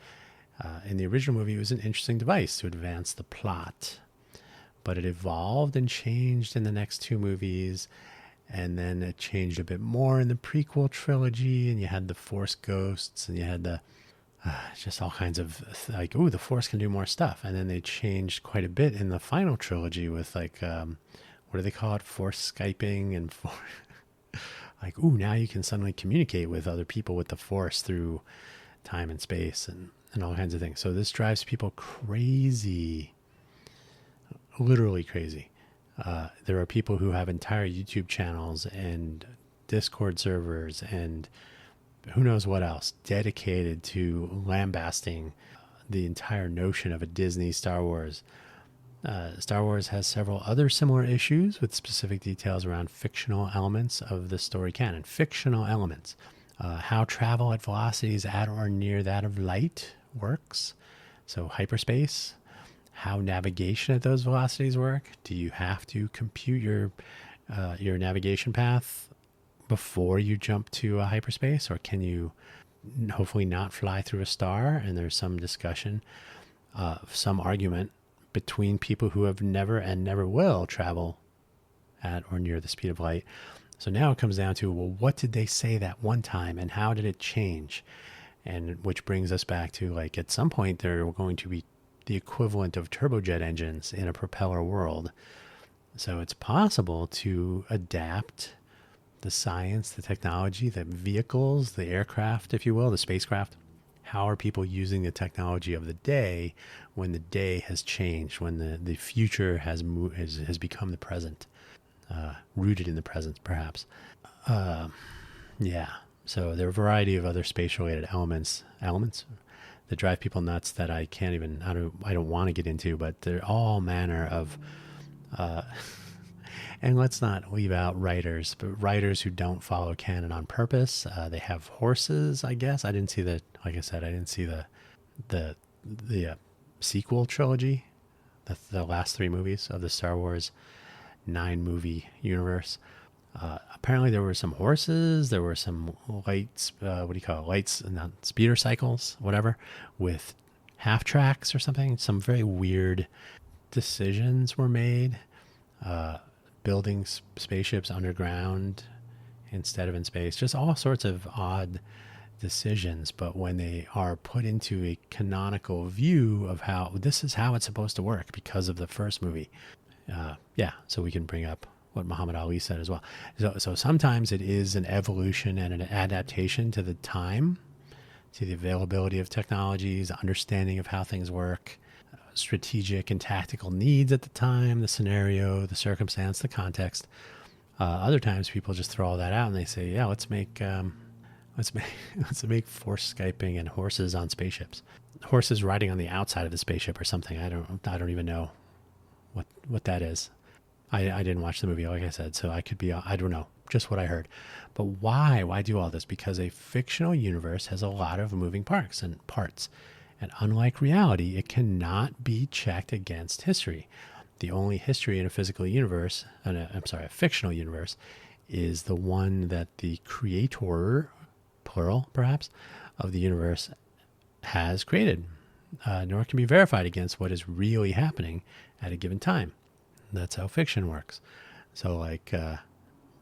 In the original movie, it was an interesting device to advance the plot. But it evolved and changed in the next 2 movies. And then it changed a bit more in the prequel trilogy. And you had the Force ghosts, and you had the just all kinds of like, ooh, the Force can do more stuff. And then they changed quite a bit in the final trilogy with like, what do they call it? Force Skyping and like, ooh, now you can suddenly communicate with other people with the Force through time and space and all kinds of things. So this drives people crazy. Literally crazy. There are people who have entire YouTube channels and Discord servers and who knows what else dedicated to lambasting the entire notion of a Disney Star Wars. Star Wars has several other similar issues with specific details around fictional elements of the story canon. Fictional elements. How travel at velocities at or near that of light works. So hyperspace. How navigation at those velocities work. Do you have to compute your navigation path before you jump to a hyperspace, or can you hopefully not fly through a star? And there's some discussion, some argument between people who have never and never will travel at or near the speed of light. So now it comes down to, well, what did they say that one time and how did it change? And which brings us back to, like, at some point there are going to be the equivalent of turbojet engines in a propeller world. So it's possible to adapt the science, the technology, the vehicles, the aircraft, if you will, the spacecraft. How are people using the technology of the day when the day has changed, when the future has become the present, rooted in the present, perhaps? Yeah. So there are a variety of other space-related elements that drive people nuts that I don't want to get into, but they're all manner of, and let's not leave out writers, but writers who don't follow canon on purpose. They have horses, I guess. I didn't see the sequel trilogy, the last 3 movies of the Star Wars 9 movie universe. Apparently there were some horses, there were some lights, what do you call it? Lights, not speeder cycles, whatever, with half tracks or something. Some very weird decisions were made. Building spaceships underground instead of in space, just all sorts of odd decisions. But when they are put into a canonical view of how this is how it's supposed to work because of the first movie, so we can bring up what Muhammad Ali said as well. So sometimes it is an evolution and an adaptation to the time, to the availability of technologies, understanding of how things work, strategic and tactical needs at the time, the scenario, the circumstance, the context. Other times people just throw all that out and they say, yeah, let's make let's make force skyping and horses on spaceships, horses riding on the outside of the spaceship or something. I don't even know what that is. I didn't watch the movie, like I said, so I could be, I don't know, just what I heard. But why do all this? Because a fictional universe has a lot of moving parts. And unlike reality, it cannot be checked against history. The only history in a physical universe, a fictional universe, is the one that the creator, plural perhaps, of the universe has created, nor can be verified against what is really happening at a given time. That's how fiction works. So,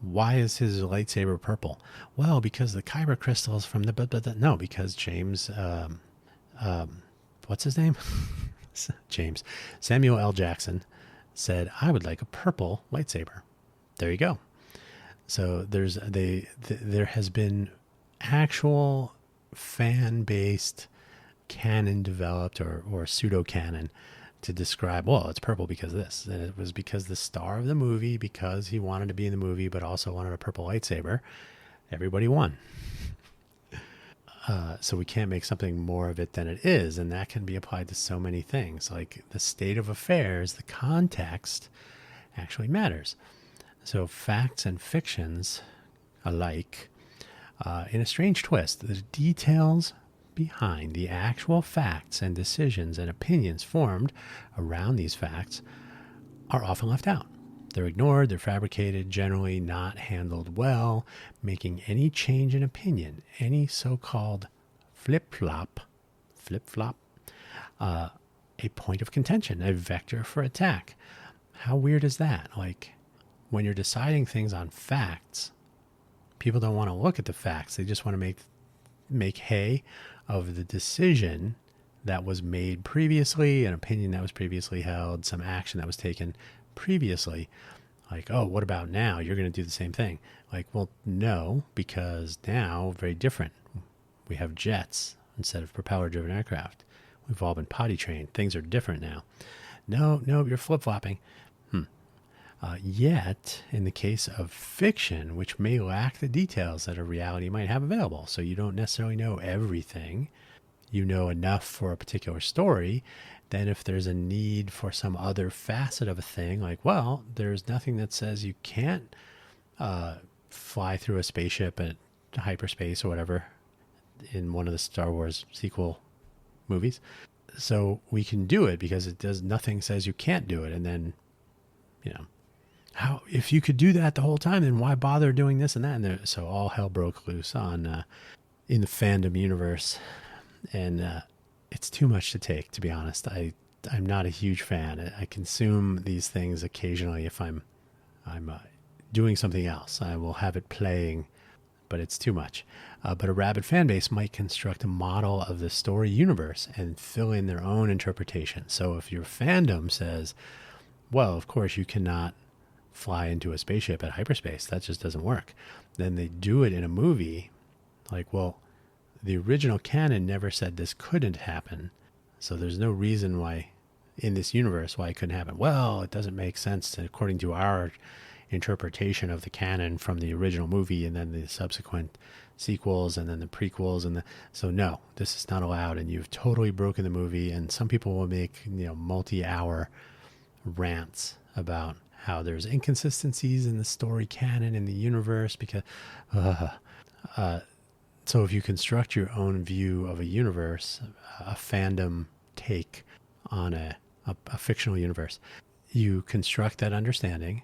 why is his lightsaber purple? Well, because the kyber crystals from the... No, because James... what's his name? Samuel L. Jackson said, I would like a purple lightsaber. There you go. So there has been actual fan-based canon developed or pseudo-canon to describe, well, it's purple because of this. And it was because the star of the movie, because he wanted to be in the movie but also wanted a purple lightsaber, everybody won. So we can't make something more of it than it is, and that can be applied to so many things. Like the state of affairs, the context actually matters. So facts and fictions alike, in a strange twist, the details behind the actual facts and decisions and opinions formed around these facts are often left out. They're ignored, they're fabricated, generally not handled well, making any change in opinion, any so-called flip-flop, a point of contention, a vector for attack. How weird is that? Like, when you're deciding things on facts, people don't want to look at the facts. They just want to make hay of the decision that was made previously, an opinion that was previously held, some action that was taken previously. Like, oh, what about now? You're going to do the same thing. Like, well, no, because now, very different. We have jets instead of propeller-driven aircraft. We've all been potty trained. Things are different now. No, you're flip-flopping. Yet, in the case of fiction, which may lack the details that a reality might have available, so you don't necessarily know everything, you know enough for a particular story, then if there's a need for some other facet of a thing, like, well, there's nothing that says you can't fly through a spaceship at hyperspace or whatever in one of the Star Wars sequel movies. So we can do it because nothing says you can't do it. And then, how, if you could do that the whole time, then why bother doing this and that? And so all hell broke loose in the fandom universe. And it's too much to take, to be honest. I'm not a huge fan. I consume these things occasionally if I'm doing something else. I will have it playing, but it's too much. But a rabid fan base might construct a model of the story universe and fill in their own interpretation. So if your fandom says, well, of course you cannot fly into a spaceship at hyperspace, that just doesn't work, then they do it in a movie. Like, well, the original canon never said this couldn't happen, so there's no reason why in this universe why it couldn't happen. Well, it doesn't make sense according to our interpretation of the canon from the original movie and then the subsequent sequels and then the prequels so no, this is not allowed, and you've totally broken the movie. And some people will make multi-hour rants about how there's inconsistencies in the story canon in the universe because so if you construct your own view of a universe, a fandom take on a fictional universe, you construct that understanding,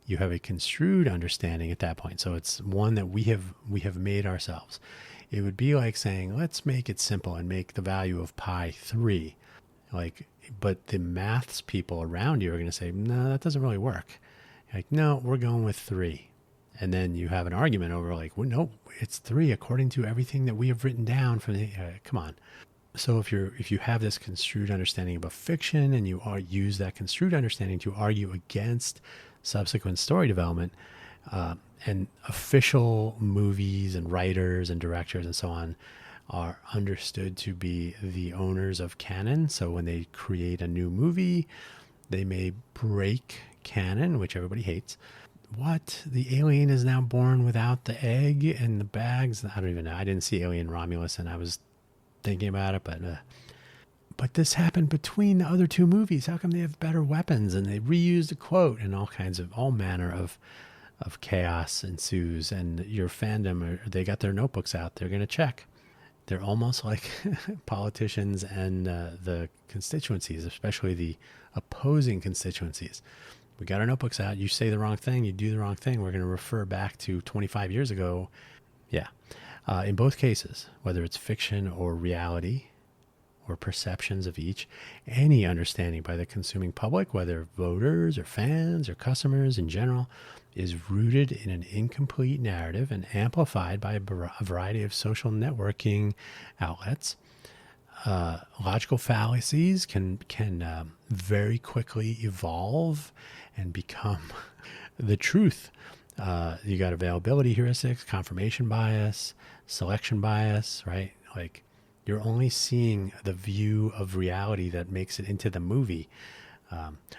You have a construed understanding at that point. So it's one that we have made ourselves. It would be like saying, let's make it simple and make the value of pi 3. But the maths people around you are going to say, no, that doesn't really work. Like, no, we're going with 3. And then you have an argument over like, well, no, it's 3 according to everything that we have written down from the, come on. So if you have this construed understanding of a fiction and you use that construed understanding to argue against subsequent story development, and official movies and writers and directors and so on are understood to be the owners of canon. So when they create a new movie, they may break canon, which everybody hates. What? The alien is now born without the egg and the bags? I don't even know. I didn't see Alien Romulus, and I was thinking about it, but this happened between the other 2 movies. How come they have better weapons? And they reused a quote, and all manner of chaos ensues. And your fandom, they got their notebooks out. They're going to check. They're almost like politicians and the constituencies, especially the opposing constituencies. We got our notebooks out. You say the wrong thing. You do the wrong thing. We're going to refer back to 25 years ago. Yeah. In both cases, whether it's fiction or reality or perceptions of each, any understanding by the consuming public, whether voters or fans or customers in general, is rooted in an incomplete narrative and amplified by a variety of social networking outlets. Logical fallacies can very quickly evolve and become the truth. You got availability heuristics, confirmation bias, selection bias, right? Like, you're only seeing the view of reality that makes it into the movie.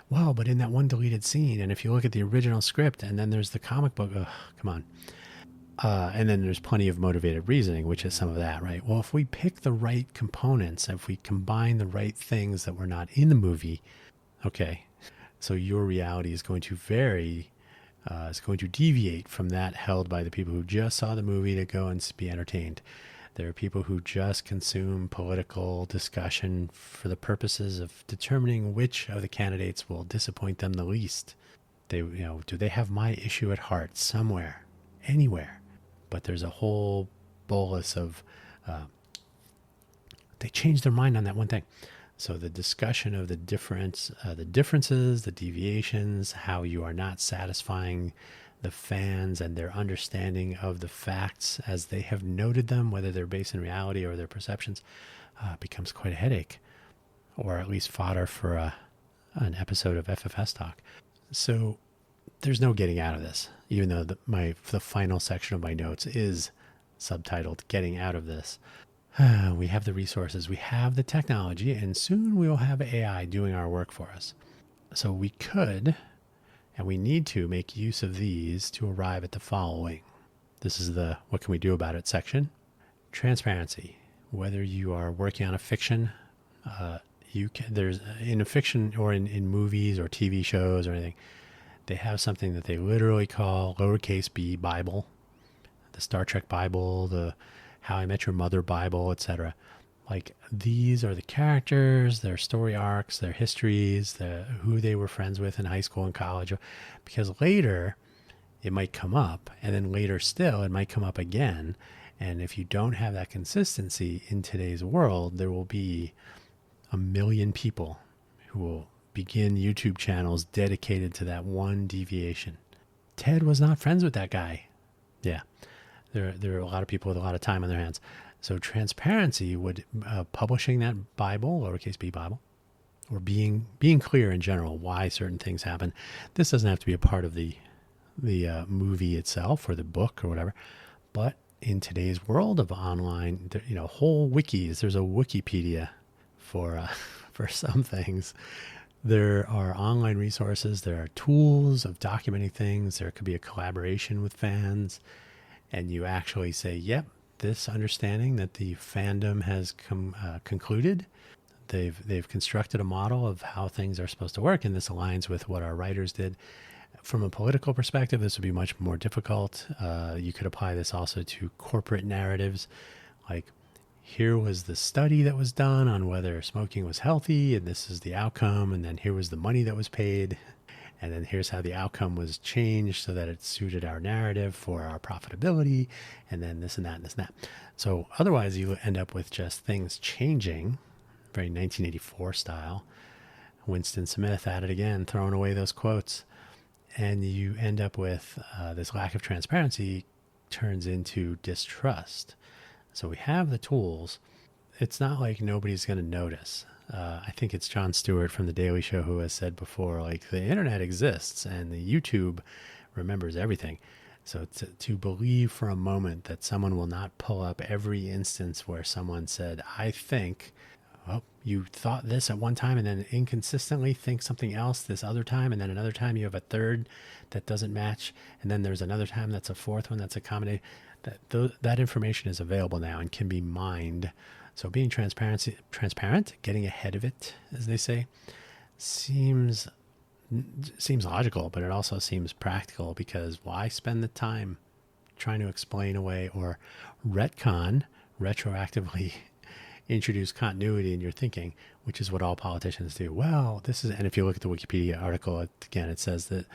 Well, but in that one deleted scene, and if you look at the original script, and then there's the comic book, come on. And then there's plenty of motivated reasoning, which is some of that, right? Well, if we pick the right components, if we combine the right things that were not in the movie, okay, so your reality is going to vary. It's going to deviate from that held by the people who just saw the movie to go and be entertained. There are people who just consume political discussion for the purposes of determining which of the candidates will disappoint them the least. Do they have my issue at heart somewhere, anywhere? But there's a whole bolus of, they changed their mind on that one thing. So the discussion of the differences, the deviations, how you are not satisfying the fans and their understanding of the facts as they have noted them, whether they're based in reality or their perceptions, becomes quite a headache, or at least fodder for an episode of FFS Talk. So there's no getting out of this, even though the final section of my notes is subtitled "Getting Out of This." We have the resources, we have the technology, and soon we will have AI doing our work for us. So we could, and we need to, make use of these to arrive at the following. This is the "what can we do about it" section. Transparency. Whether you are working on a fiction, there's in a fiction or in movies or TV shows or anything, they have something that they literally call lowercase b Bible, the Star Trek Bible, the How I Met Your Mother Bible, etc. Like, these are the characters, their story arcs, their histories, who they were friends with in high school and college. Because later it might come up, and then later still it might come up again. And if you don't have that consistency in today's world, there will be 1 million people who will begin YouTube channels dedicated to that one deviation. Ted was not friends with that guy. Yeah. There are a lot of people with a lot of time on their hands. So transparency would, publishing that Bible, lowercase b Bible, or being clear in general why certain things happen. This doesn't have to be a part of the movie itself or the book or whatever. But in today's world of online, whole wikis, there's a Wikipedia for some things. There are online resources. There are tools of documenting things. There could be a collaboration with fans. And you actually say, yep, this understanding that the fandom has concluded, they've constructed a model of how things are supposed to work, and this aligns with what our writers did. From a political perspective, this would be much more difficult. You could apply this also to corporate narratives, like, here was the study that was done on whether smoking was healthy, and this is the outcome, and then here was the money that was paid. And then here's how the outcome was changed so that it suited our narrative for our profitability. And then this and that and this and that. So otherwise you end up with just things changing, very 1984 style. Winston Smith at it again, throwing away those quotes. And you end up with this lack of transparency turns into distrust. So we have the tools. It's not like nobody's going to notice. I think it's Jon Stewart from The Daily Show who has said before, like, the internet exists and the YouTube remembers everything. So to believe for a moment that someone will not pull up every instance where someone said, I think, well, you thought this at one time and then inconsistently think something else this other time, and then another time you have a third that doesn't match, and then there's another time that's a fourth one that's a combination. That information is available now and can be mined. So being transparent, getting ahead of it, as they say, seems logical, but it also seems practical, because why spend the time trying to explain away or retroactively introduce continuity in your thinking, which is what all politicians do. Well, and if you look at the Wikipedia article, again, it says that,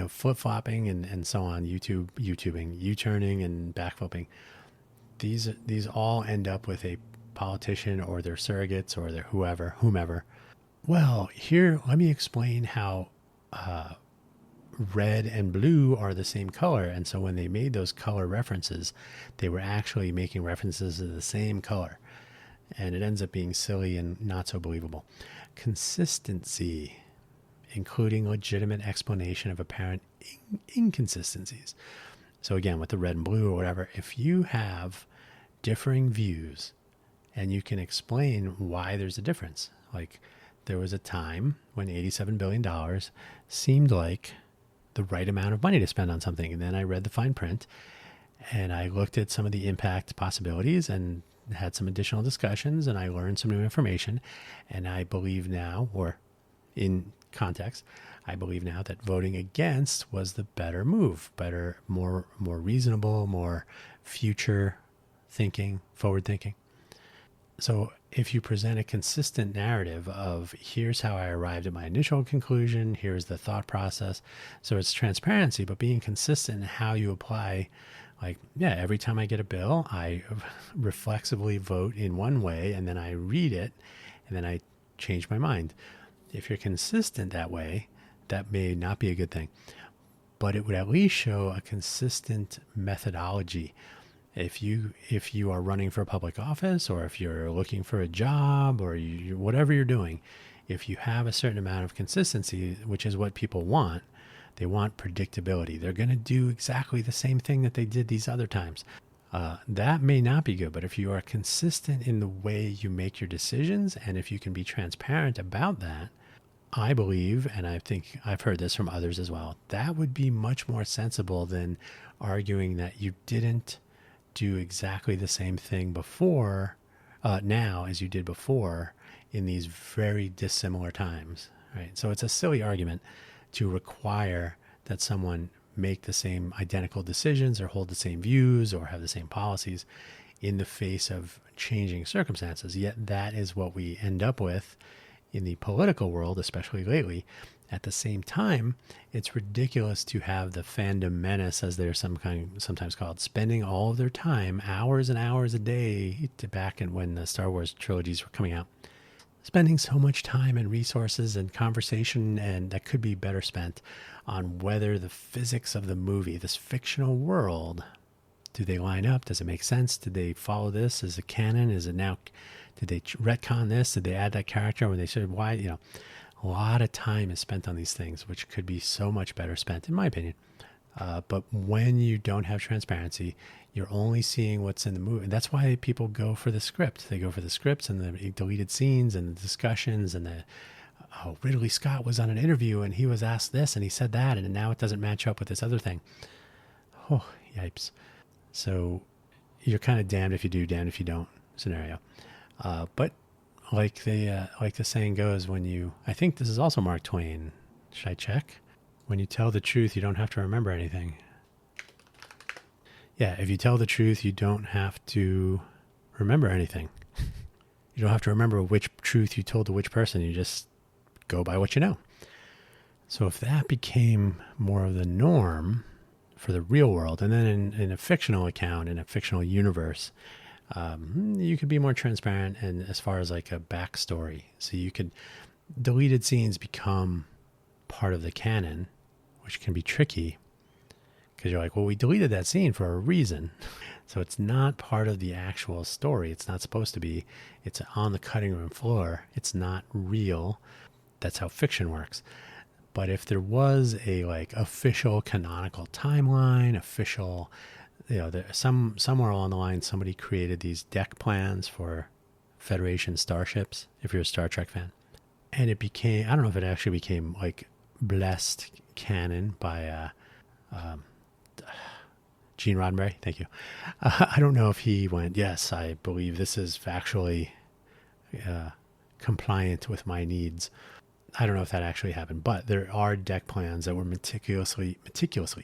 flip-flopping and so on, YouTubing, U-turning and backflipping, these all end up with a politician or their surrogates or their whomever. Well, here, let me explain how red and blue are the same color. And so when they made those color references, they were actually making references to the same color. And it ends up being silly and not so believable. Consistency, including legitimate explanation of apparent inconsistencies. So again, with the red and blue or whatever, if you have differing views and you can explain why there's a difference, like there was a time when $87 billion seemed like the right amount of money to spend on something. And then I read the fine print and I looked at some of the impact possibilities and had some additional discussions, and I learned some new information. And I believe now, or in context, I believe now that voting against was the better move, more reasonable, more future thinking, forward thinking. So if you present a consistent narrative of here's how I arrived at my initial conclusion, here's the thought process. So it's transparency, but being consistent in how you apply. Like, yeah, every time I get a bill, I reflexively vote in one way, and then I read it, and then I change my mind. If you're consistent that way, that may not be a good thing, but it would at least show a consistent methodology. If you are running for a public office, or if you're looking for a job, or whatever you're doing, if you have a certain amount of consistency, which is what people want, they want predictability. They're going to do exactly the same thing that they did these other times. That may not be good, but if you are consistent in the way you make your decisions, and if you can be transparent about that, I believe, and I think I've heard this from others as well, that would be much more sensible than arguing that you didn't do exactly the same thing before, now as you did before in these very dissimilar times, right? So it's a silly argument to require that someone make the same identical decisions or hold the same views or have the same policies in the face of changing circumstances. Yet that is what we end up with in the political world, especially lately. At the same time, it's ridiculous to have the fandom menace, as they're sometimes called, spending all of their time, hours and hours a day, back when the Star Wars trilogies were coming out, spending so much time and resources and conversation, and that could be better spent on whether the physics of the movie, this fictional world, do they line up? Does it make sense? Did they follow this? Is it canon? Is it now? Did they retcon this? Did they add that character when they said why? A lot of time is spent on these things, which could be so much better spent, in my opinion. But when you don't have transparency, you're only seeing what's in the movie. And that's why people go for the script. They go for the scripts and the deleted scenes and the discussions and Ridley Scott was on an interview and he was asked this and he said that, and now it doesn't match up with this other thing. Oh, yipes. So you're kind of damned if you do, damned if you don't scenario. But like the saying goes, I think this is also Mark Twain. Should I check? When you tell the truth, you don't have to remember anything. Yeah, if you tell the truth, you don't have to remember anything. You don't have to remember which truth you told to which person. You just go by what you know. So if that became more of the norm for the real world, and then in a fictional account, in a fictional universe, you could be more transparent and as far as like a backstory. So you could, deleted scenes become part of the canon, which can be tricky because you're like, well, we deleted that scene for a reason. So it's not part of the actual story. It's not supposed to be. It's on the cutting room floor. It's not real. That's how fiction works. But if there was a like official canonical timeline, official, somewhere along the line, somebody created these deck plans for Federation starships, if you're a Star Trek fan. And it became, I don't know if it actually became like blessed canon by Gene Roddenberry. Thank you. I don't know if he went, yes, I believe this is factually compliant with my needs. I don't know if that actually happened, but there are deck plans that were meticulously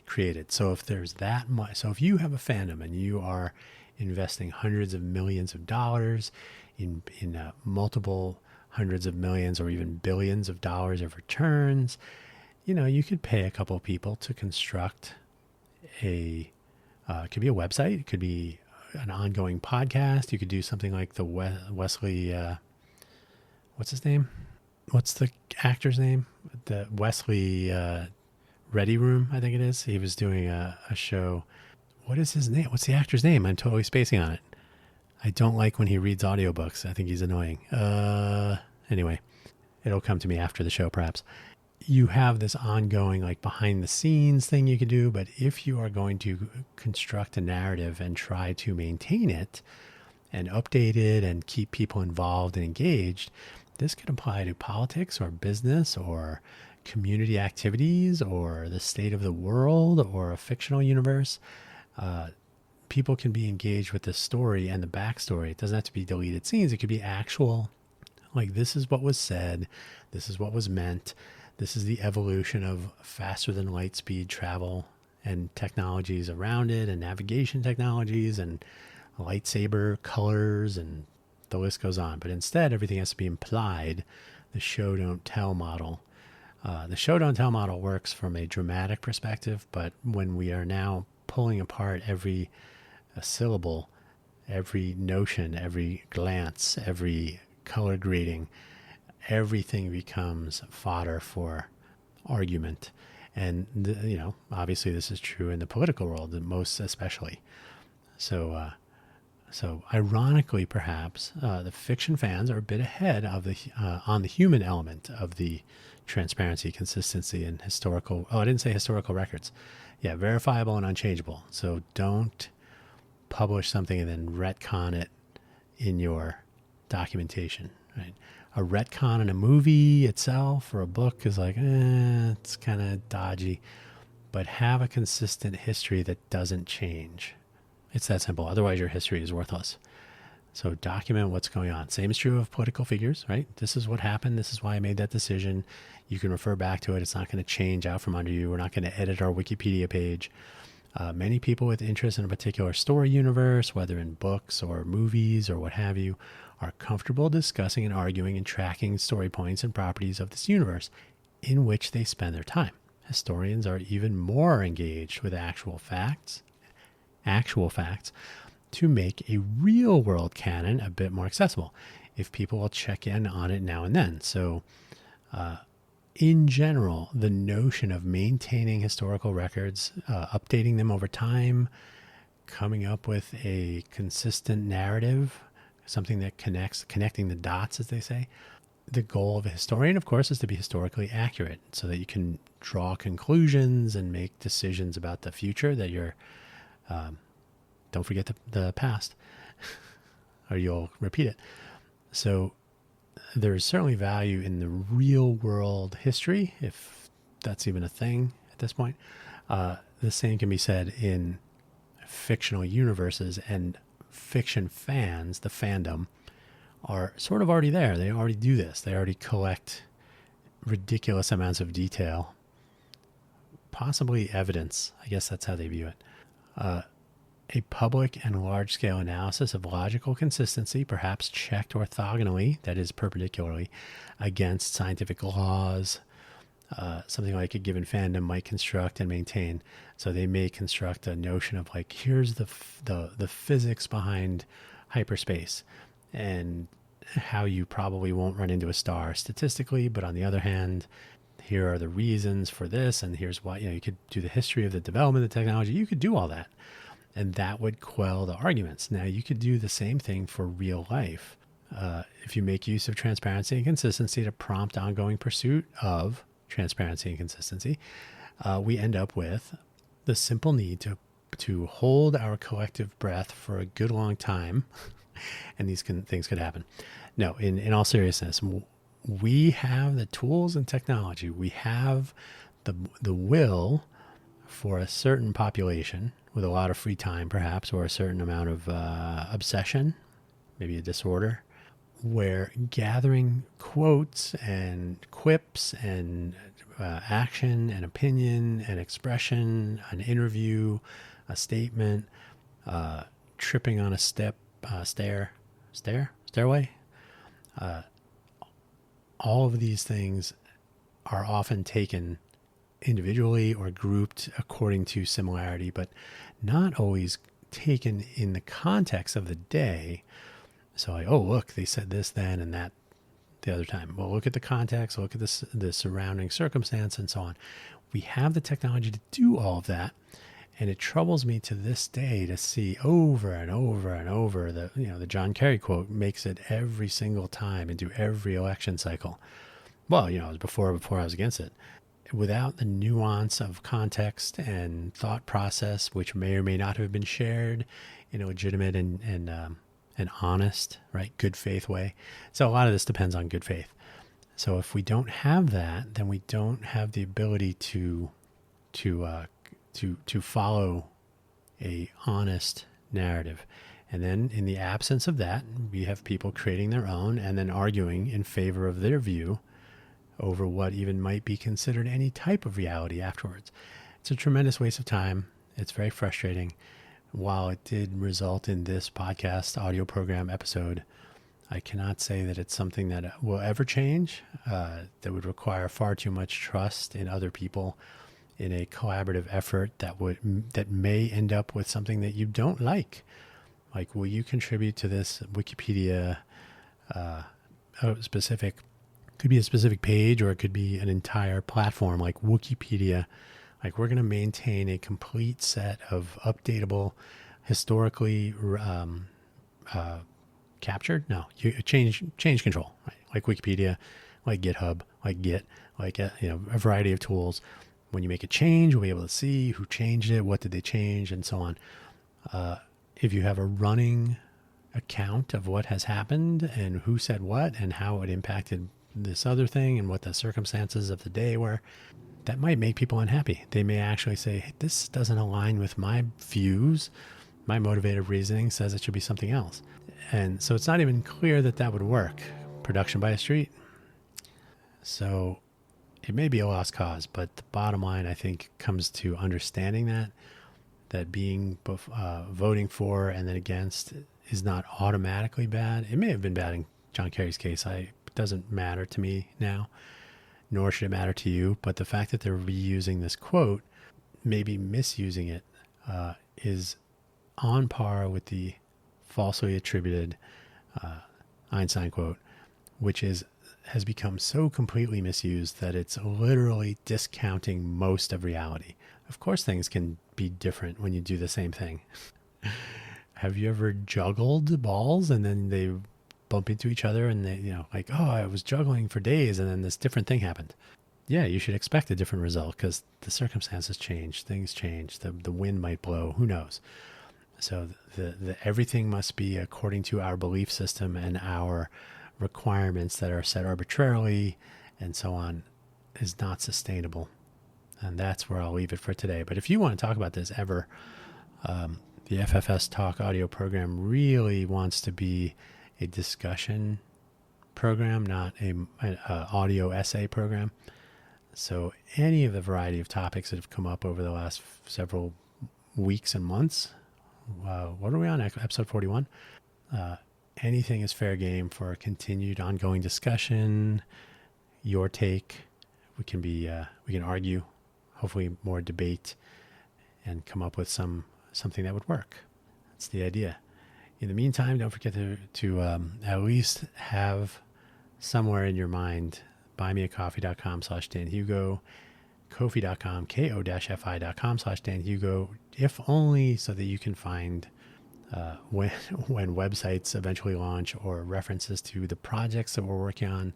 created. So if there's that much, so if you have a fandom and you are investing hundreds of millions of dollars in multiple hundreds of millions or even billions of dollars of returns, you could pay a couple of people to construct it could be a website. It could be an ongoing podcast. You could do something like the Wesley, what's his name? What's the actor's name? The Wesley Ready Room, I think it is. He was doing a show. What is his name? What's the actor's name? I'm totally spacing on it. I don't like when he reads audiobooks. I think he's annoying. Anyway, it'll come to me after the show, perhaps. You have this ongoing like behind the scenes thing you could do, but if you are going to construct a narrative and try to maintain it and update it and keep people involved and engaged, this could apply to politics or business or community activities or the state of the world or a fictional universe. People can be engaged with the story and the backstory. It doesn't have to be deleted scenes. It could be actual, like, this is what was said. This is what was meant. This is the evolution of faster than light speed travel and technologies around it and navigation technologies and lightsaber colors, and the list goes on. But instead, everything has to be implied. The show don't tell model. The show don't tell model works from a dramatic perspective, but when we are now pulling apart every syllable, every notion, every glance, every color grading, everything becomes fodder for argument. And, obviously this is true in the political world, most especially. So ironically, perhaps, the fiction fans are a bit ahead of on the human element of the transparency, consistency, and historical. Oh, I didn't say historical records. Yeah, verifiable and unchangeable. So don't publish something and then retcon it in your documentation, right? A retcon in a movie itself or a book is like, it's kind of dodgy, but have a consistent history that doesn't change. It's that simple. Otherwise, your history is worthless. So document what's going on. Same is true of political figures, right? This is what happened. This is why I made that decision. You can refer back to it. It's not going to change out from under you. We're not going to edit our Wikipedia page. Many people with interest in a particular story universe, whether in books or movies or what have you, are comfortable discussing and arguing and tracking story points and properties of this universe in which they spend their time. Historians are even more engaged with actual facts to make a real world canon a bit more accessible if people will check in on it now and then. So in general, the notion of maintaining historical records, updating them over time, coming up with a consistent narrative, something that connecting the dots, as they say. The goal of a historian, of course, is to be historically accurate so that you can draw conclusions and make decisions about the future that you're, don't forget the past or you'll repeat it. So there's certainly value in the real world history, if that's even a thing at this point. The same can be said in fictional universes, and fiction fans, the fandom, are sort of already there. They already do this. They already collect ridiculous amounts of detail, possibly evidence. I guess that's how they view it. A public and large-scale analysis of logical consistency, perhaps checked orthogonally, that is perpendicularly, against scientific laws, something like a given fandom might construct and maintain. So they may construct a notion of like, here's the physics behind hyperspace and how you probably won't run into a star statistically, but on the other hand, here are the reasons for this, and here's why. You could do the history of the development of the technology. You could do all that, and that would quell the arguments. Now, you could do the same thing for real life. If you make use of transparency and consistency to prompt ongoing pursuit of transparency and consistency, we end up with the simple need to hold our collective breath for a good long time, and these things could happen. No, in all seriousness, we have the tools and technology. We have the will for a certain population with a lot of free time, perhaps, or a certain amount of obsession, maybe a disorder, where gathering quotes and quips and action and opinion and expression, an interview, a statement, tripping on a stairway. All of these things are often taken individually or grouped according to similarity, but not always taken in the context of the day. So like, oh, look, they said this then and that the other time. Well, look at the context, look at the surrounding circumstance and so on. We have the technology to do all of that. And it troubles me to this day to see over and over and over the John Kerry quote makes it every single time into every election cycle. Well, it was before I was against it. Without the nuance of context and thought process, which may or may not have been shared in a legitimate and honest, right, good faith way. So a lot of this depends on good faith. So if we don't have that, then we don't have the ability to follow a honest narrative. And then in the absence of that, we have people creating their own and then arguing in favor of their view over what even might be considered any type of reality afterwards. It's a tremendous waste of time. It's very frustrating. While it did result in this podcast audio program episode, I cannot say that it's something that will ever change. That would require far too much trust in other people in a collaborative effort that may end up with something that you don't like. Like, will you contribute to this Wikipedia specific, could be a specific page or it could be an entire platform like Wikipedia. Like, we're going to maintain a complete set of updatable, historically captured. No, change control, right? Like Wikipedia, like GitHub, like Git, like a variety of tools. When you make a change, we'll be able to see who changed it, what did they change, and so on. If you have a running account of what has happened and who said what and how it impacted this other thing and what the circumstances of the day were, that might make people unhappy. They may actually say, hey, this doesn't align with my views. My motivated reasoning says it should be something else. And so it's not even clear that would work. Production by a street. So it may be a lost cause, but the bottom line, I think, comes to understanding that being voting for and then against is not automatically bad. It may have been bad in John Kerry's case. It doesn't matter to me now, nor should it matter to you. But the fact that they're reusing this quote, maybe misusing it, is on par with the falsely attributed Einstein quote, which has become so completely misused that it's literally discounting most of reality. Of course, things can be different when you do the same thing. Have you ever juggled balls and then they bump into each other and they, like, oh, I was juggling for days and then this different thing happened? Yeah, you should expect a different result because the circumstances change, things change, the wind might blow, who knows? So the everything must be according to our belief system and our requirements that are set arbitrarily and so on is not sustainable. And that's where I'll leave it for today. But if you want to talk about this ever, the FFS Talk audio program really wants to be a discussion program, not an audio essay program. So any of the variety of topics that have come up over the last several weeks and months, what are we on? Episode 41? Anything is fair game for a continued ongoing discussion, your take, we can argue, hopefully more debate, and come up with something that would work. That's the idea. In the meantime, don't forget to at least have somewhere in your mind buymeacoffee.com/DanHugo, Ko-fi.com, ko-fi.com/DanHugo, if only so that you can find when websites eventually launch, or references to the projects that we're working on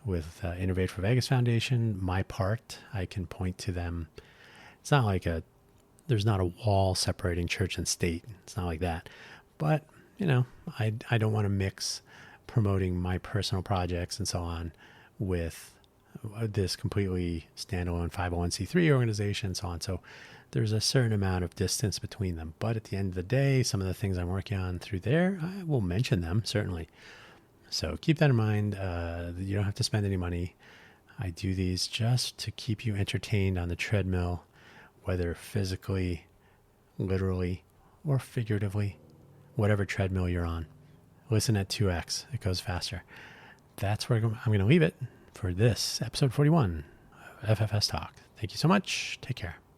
with Innovate for Vegas Foundation. My part, I can point to them. It's not like there's not a wall separating church and state. It's not like that. But, I don't want to mix promoting my personal projects and so on with this completely standalone 501c3 organization and so on. So there's a certain amount of distance between them. But at the end of the day, some of the things I'm working on through there, I will mention them, certainly. So keep that in mind. You don't have to spend any money. I do these just to keep you entertained on the treadmill, whether physically, literally, or figuratively, whatever treadmill you're on. Listen at 2x. It goes faster. That's where I'm going to leave it for this episode 41 of FFS Talk. Thank you so much. Take care.